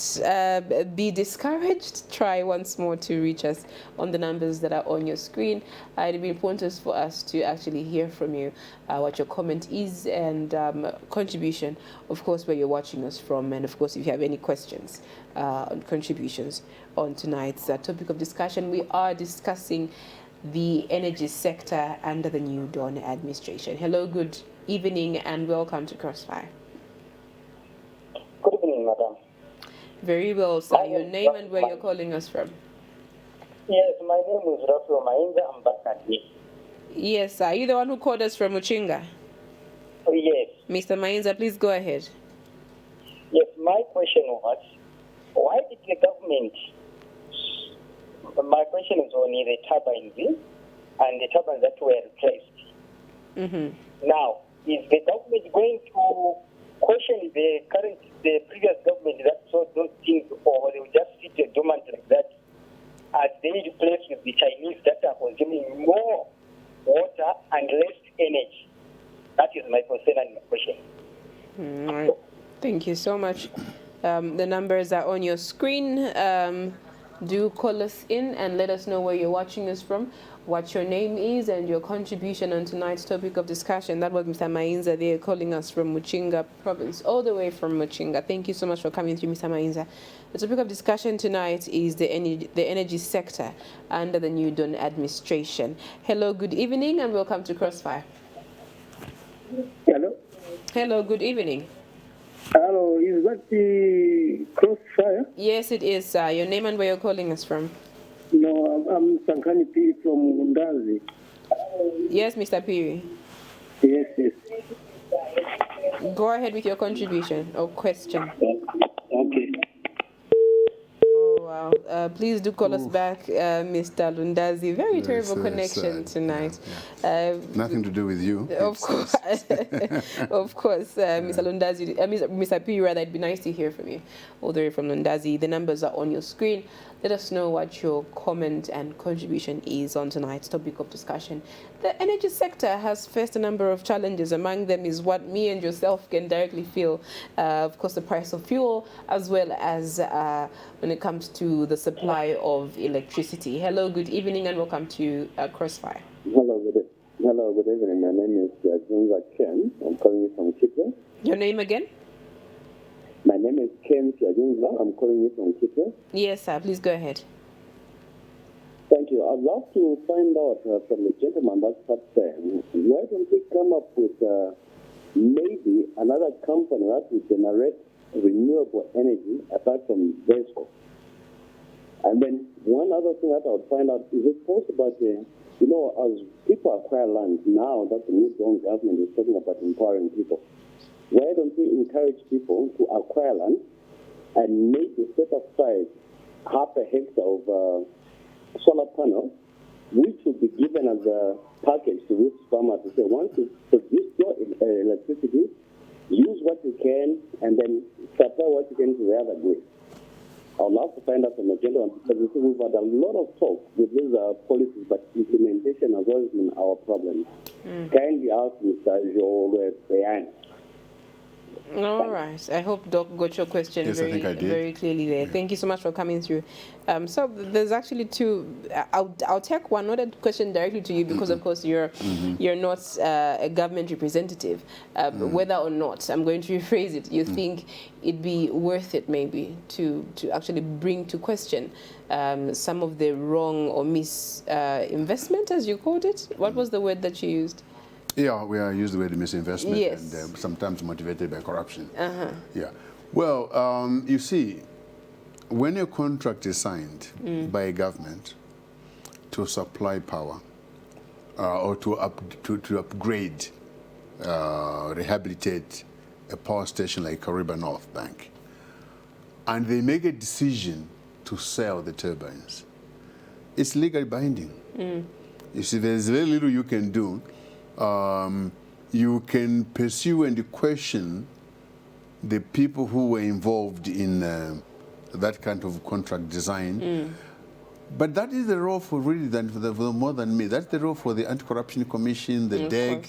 be discouraged. Try once more to reach us on the numbers that are on your screen. It'd be important for us to actually hear from you what your comment is and contribution, of course, where you're watching us from. And of course, if you have any questions on contributions on tonight's topic of discussion, we are discussing the energy sector under the new Dawn administration. Hello, good evening, and welcome to Crossfire. Good evening, madam. Very well, sir. Your name and where you're calling us from. Yes, my name is Raphael Mainza. I'm back at it. Yes, sir. Are you the one who called us from Uchinga? Oh, yes. Mr. Mainza, please go ahead. Yes, my question was, why did the government, my question is on the turbines and the turbines that were replaced. Mm-hmm. Now, is the government going to question the previous government that saw those things, or they will just sit dormant like that as they replace with the Chinese that are consuming more water and less energy? That is my concern and my question. All right. Thank you so much. The numbers are on your screen. Do call us in and let us know where you're watching us from, what your name is, and your contribution on tonight's topic of discussion. That was Mr. Mainza there calling us from Muchinga province, all the way from Muchinga. Thank you so much for coming through, Mr. Mainza. The topic of discussion tonight is the energy sector under the new Dawn administration. Hello, good evening, and welcome to Crossfire. Hello? Hello, good evening. Hello, is that the Crossfire? Yes, it is, sir. Your name and where you're calling us from. No, I'm Sankani P from Ndazi. Yes, Mr. Piri. Yes, yes. Go ahead with your contribution or question. Okay. Oh, wow. Please do call us back, Mr. Lundazi. Very terrible connection tonight. Yeah. Nothing to do with you. Of course, of course, Mr. Lundazi, Mr. P. Rather, it'd be nice to hear from you, all the way from Lundazi. The numbers are on your screen. Let us know what your comment and contribution is on tonight's topic of discussion. The energy sector has faced a number of challenges. Among them is what me and yourself can directly feel. Of course, the price of fuel, as well as when it comes to the supply of electricity. Hello, good evening, and welcome to Crossfire. Hello, good evening. My name is Junga Ken. I'm calling you from Kitwe. Your name again? My name is Ken Siajunga. I'm calling you from Kitwe. Yes, sir. Please go ahead. Thank you. I'd love to find out from the gentleman that starts saying, why don't we come up with maybe another company that will generate renewable energy apart from VESCO? And then one other thing that I would find out, is it possible that, as people acquire land now that the new government is talking about empowering people, why don't we encourage people to acquire land and maybe set aside half a hectare of solar panel, which will be given as a package to this farmer to say, once you produce your electricity, use what you can, and then supply what you can to the other grid. I'd love to find out from the gentleman, because we've had a lot of talk with these policies, but implementation has always been our problem. Kindly ask Mr. Joel Beyan. All right. I hope Doc got your question Yes, I think I did. very clearly there. Yeah. Thank you so much for coming through. So there's actually two. I'll take one, not a question directly to you, because of course you're not a government representative. Whether or not, I'm going to rephrase it, you think it'd be worth it maybe to actually bring to question some of the wrong or misinvestment, as you called it? What was the word that you used? Yeah, we are used the word misinvestment, Yes. and sometimes motivated by corruption. Yeah. Well, you see, when a contract is signed by a government to supply power or to upgrade, rehabilitate a power station like Kariba North Bank, and they make a decision to sell the turbines, it's legally binding. You see, there's very little you can do. You can pursue and question the people who were involved in that kind of contract design. But that is the role for really for more than me. That's the role for the Anti-Corruption Commission, the DEG,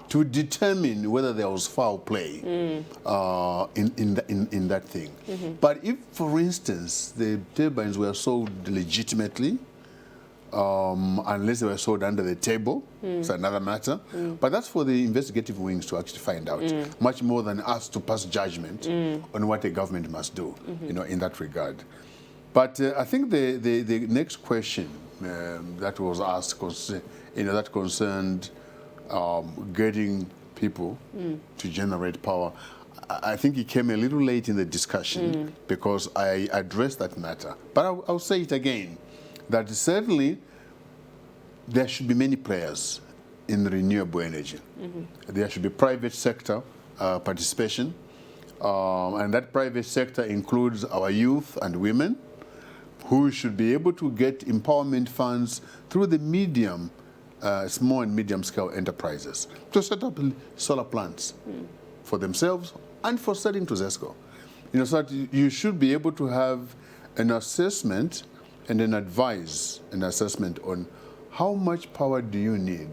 to determine whether there was foul play in that thing. But if, for instance, the turbines were sold legitimately, unless they were sold under the table, it's another matter. But that's for the investigative wings to actually find out, much more than us to pass judgment on what a government must do, in that regard. But I think the next question that was asked, that concerned getting people to generate power, I think it came a little late in the discussion because I addressed that matter. But I'll say it again, that certainly there should be many players in renewable energy. There should be private sector participation, and that private sector includes our youth and women, who should be able to get empowerment funds through the small and medium scale enterprises to set up solar plants for themselves and for selling to ZESCO. So that you should be able to have an assessment and then advise an assessment on how much power do you need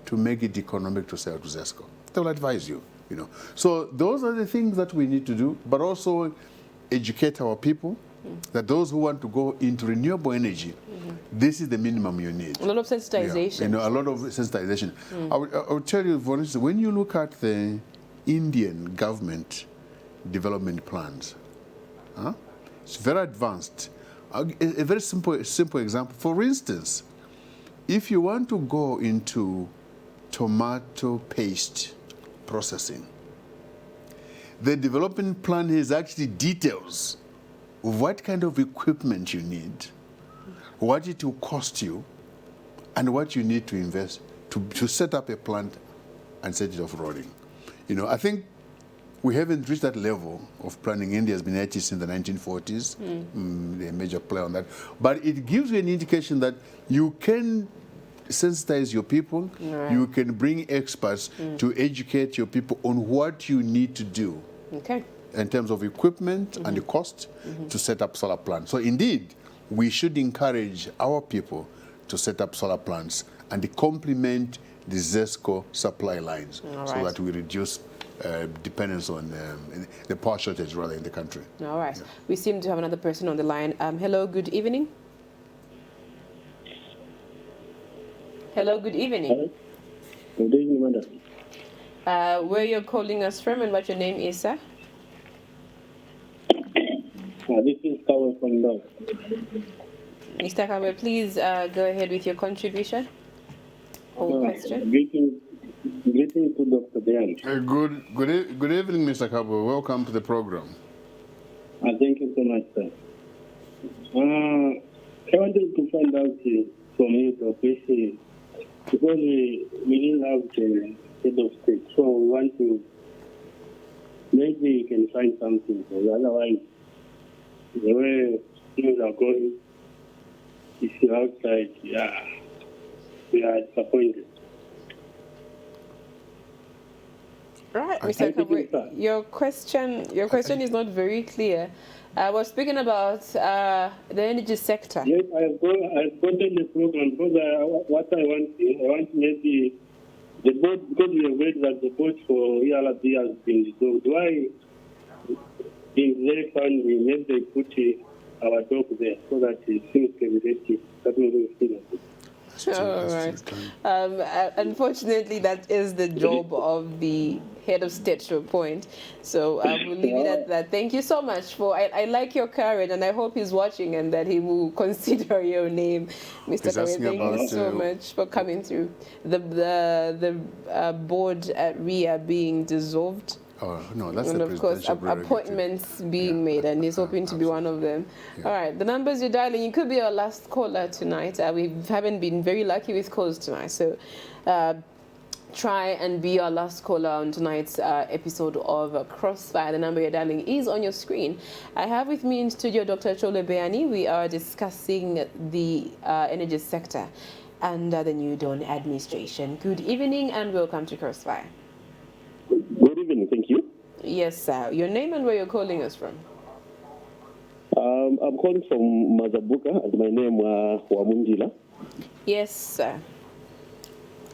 to make it economic to sell to ZESCO. They will advise you, So those are the things that we need to do, but also educate our people that those who want to go into renewable energy, this is the minimum you need. A lot of sensitization. A lot of sensitization. I would tell you, for instance, when you look at the Indian government development plans, it's very advanced. A very simple example. For instance, if you want to go into tomato paste processing, the development plan has actually details of what kind of equipment you need, what it will cost you, and what you need to invest to set up a plant and set it off rolling. I think we haven't reached that level of planning. India has been at it since the 1940s. They're a major player on that. But it gives you an indication that you can sensitize your people. Right. You can bring experts to educate your people on what you need to do in terms of equipment and the cost to set up solar plants. So indeed, we should encourage our people to set up solar plants and complement the ZESCO supply lines so that we reduce dependence on the power shortage rather in the country. All right. Yeah. We seem to have another person on the line. Hello, good evening. Hello, good evening. Hello. Good evening, madam. Where you're calling us from and what your name is, sir? This is Kawa from Dog. Mr. Kawa, please go ahead with your contribution or question. Greetings to Dr. Beyan. Good evening, Mr. Kawa. Welcome to the program. Thank you so much, sir. I wanted to find out from you, Dr. because we didn't have the head of state, so we want to maybe you can find something. Because otherwise, the way things are going, if you're outside, we are disappointed. Right, Thank Mr. you, Kabwe, sir. your question is not very clear. We're speaking about the energy sector. Yes, I've gotten the program because what I want maybe the board, because we have read that the board for ELB has been dissolved. Why being very funny, maybe they put our dog there so that things can be ready. That will be good. All right. Unfortunately, that is the job of the head of state to a point. So we'll leave it at that. Thank you so much for. I like your courage, and I hope he's watching and that he will consider your name, Mr. Kare. Thank you so much for coming through. The board at RIA being dissolved. Oh, no, that's And the of course, presidential appointments being made, and he's hoping to be one of them. Yeah. All right, the numbers you're dialing, you could be our last caller tonight. We haven't been very lucky with calls tonight, so try and be our last caller on tonight's episode of Crossfire. The number you're dialing is on your screen. I have with me in studio Dr. Chole Beani. We are discussing the energy sector and the new Dawn administration. Good evening and welcome to Crossfire. Good evening, thank you. Yes, sir. Your name and where you're calling us from? I'm calling from Mazabuka, and my name Wamundila. Yes, sir.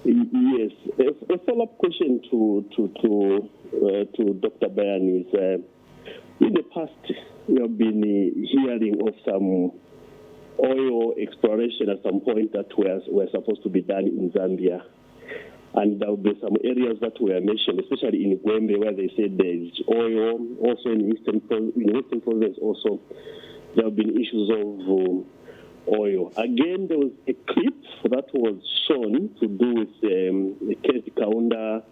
Yes, a follow-up question to Dr. Bayan is, in the past we have been hearing of some oil exploration at some point that were supposed to be done in Zambia. And there will be some areas that were mentioned, especially in Gwembe, where they said there is oil. Also in Western Province, also there have been issues of oil. Again, there was a clip that was shown to do with Kenneth Kaunda,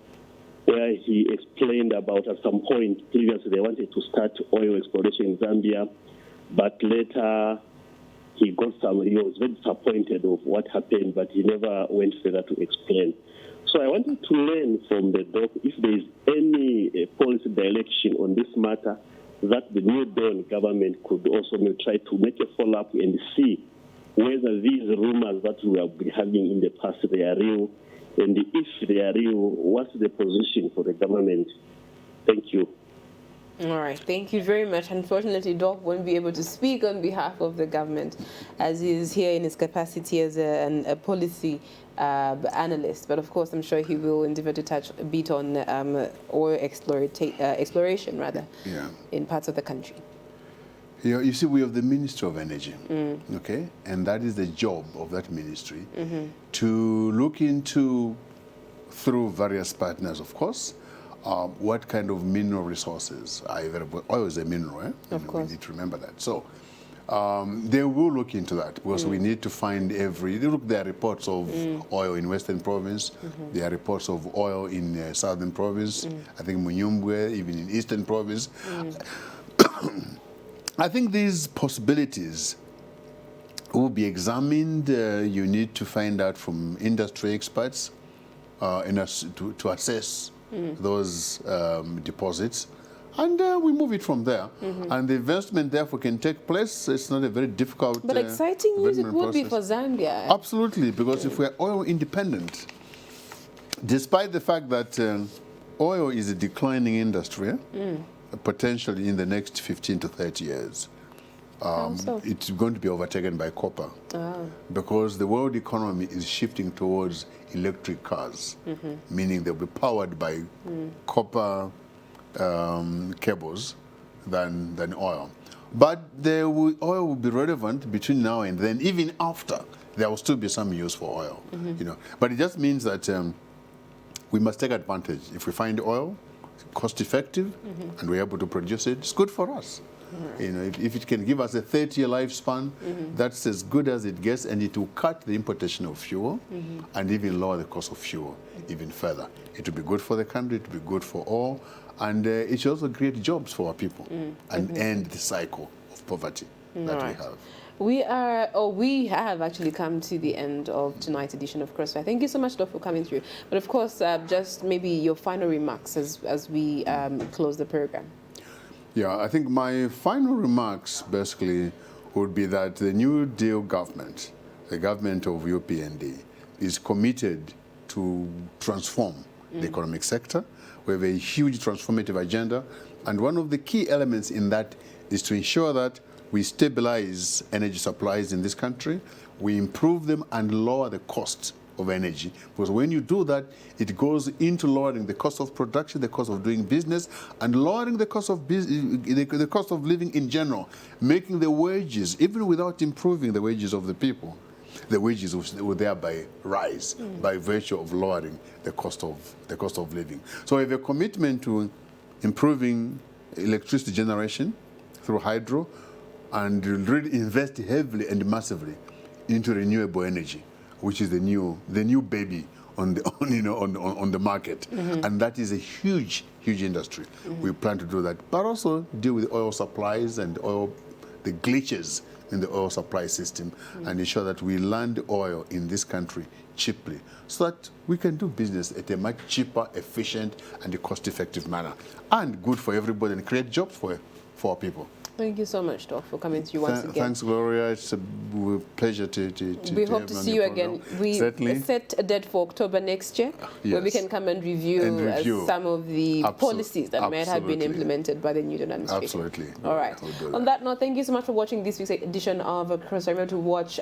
where he explained about at some point previously they wanted to start oil exploration in Zambia, but later he was very disappointed of what happened, but he never went further to explain. So I wanted to learn from the doc if there is any policy direction on this matter that the new Dawn government could also try to make a follow-up and see whether these rumors that we have been having in the past, they are real, and if they are real, what's the position for the government? Thank you. All right, thank you very much. Unfortunately, Doc won't be able to speak on behalf of the government as he is here in his capacity as a policy analyst. But of course, I'm sure he will endeavor to touch a bit on oil exploration, rather, in parts of the country. You see, we have the Ministry of Energy, okay? And that is the job of that ministry to look into, through various partners, of course, what kind of mineral resources are available. Oil is a mineral, eh? Of course. We need to remember that. So they will look into that because we need to find there are reports of oil in Western Province, there are reports of oil in Southern Province, I think Munyumbwe, even in Eastern Province. I think these possibilities will be examined. You need to find out from industry experts to assess those deposits, and we move it from there. And the investment therefore can take place. It's not a very difficult but exciting news it would be for Zambia. Absolutely, because if we're oil independent, despite the fact that oil is a declining industry, potentially in the next 15 to 30 years, it's going to be overtaken by copper because the world economy is shifting towards electric cars, meaning they'll be powered by copper cables than oil. But oil will be relevant between now and then. Even after, there will still be some use for oil. But it just means that we must take advantage. If we find oil cost effective and we're able to produce it, it's good for us. If it can give us a 30-year lifespan, that's as good as it gets, and it will cut the importation of fuel and even lower the cost of fuel even further. It will be good for the country, it will be good for all, and it should also create jobs for our people and end the cycle of poverty. that we have. We have actually come to the end of tonight's edition of Crossfire. Thank you so much, Doc, for coming through. But of course, just maybe your final remarks as we close the program. Yeah, I think my final remarks basically would be that the New Deal government, the government of UPND, is committed to transform the economic sector. We have a huge transformative agenda, and one of the key elements in that is to ensure that we stabilize energy supplies in this country, we improve them and lower the cost of energy. Because when you do that, it goes into lowering the cost of production, the cost of doing business, and lowering the cost of the cost of living in general, making the wages, even without improving the wages of the people, the wages will thereby rise by virtue of lowering the cost of living. So we have a commitment to improving electricity generation through hydro, and really invest heavily and massively into renewable energy, which is the new baby on the market, and that is a huge industry. We plan to do that, but also deal with oil supplies and the glitches in the oil supply system, and ensure that we land oil in this country cheaply, so that we can do business at a much cheaper, efficient, and a cost-effective manner, and good for everybody, and create jobs for our people. Thank you so much, Doc, for coming through once again. Thanks, Gloria. It's a pleasure to we hope to see you again. We set a date for October next year, where we can come and review some of the policies that may have been implemented by the new administration. Absolutely. All right. On that note, thank you so much for watching this week's edition of Crossfire. Remember to watch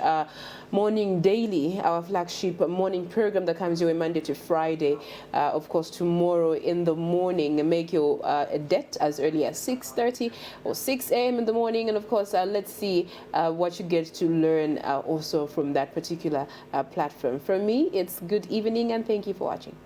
Morning Daily, our flagship morning program that comes your way Monday to Friday. Of course, tomorrow in the morning. Make your date as early as 6:30 or 6 a.m. in the morning, and of course let's see what you get to learn also from that particular platform. From me, it's good evening and thank you for watching.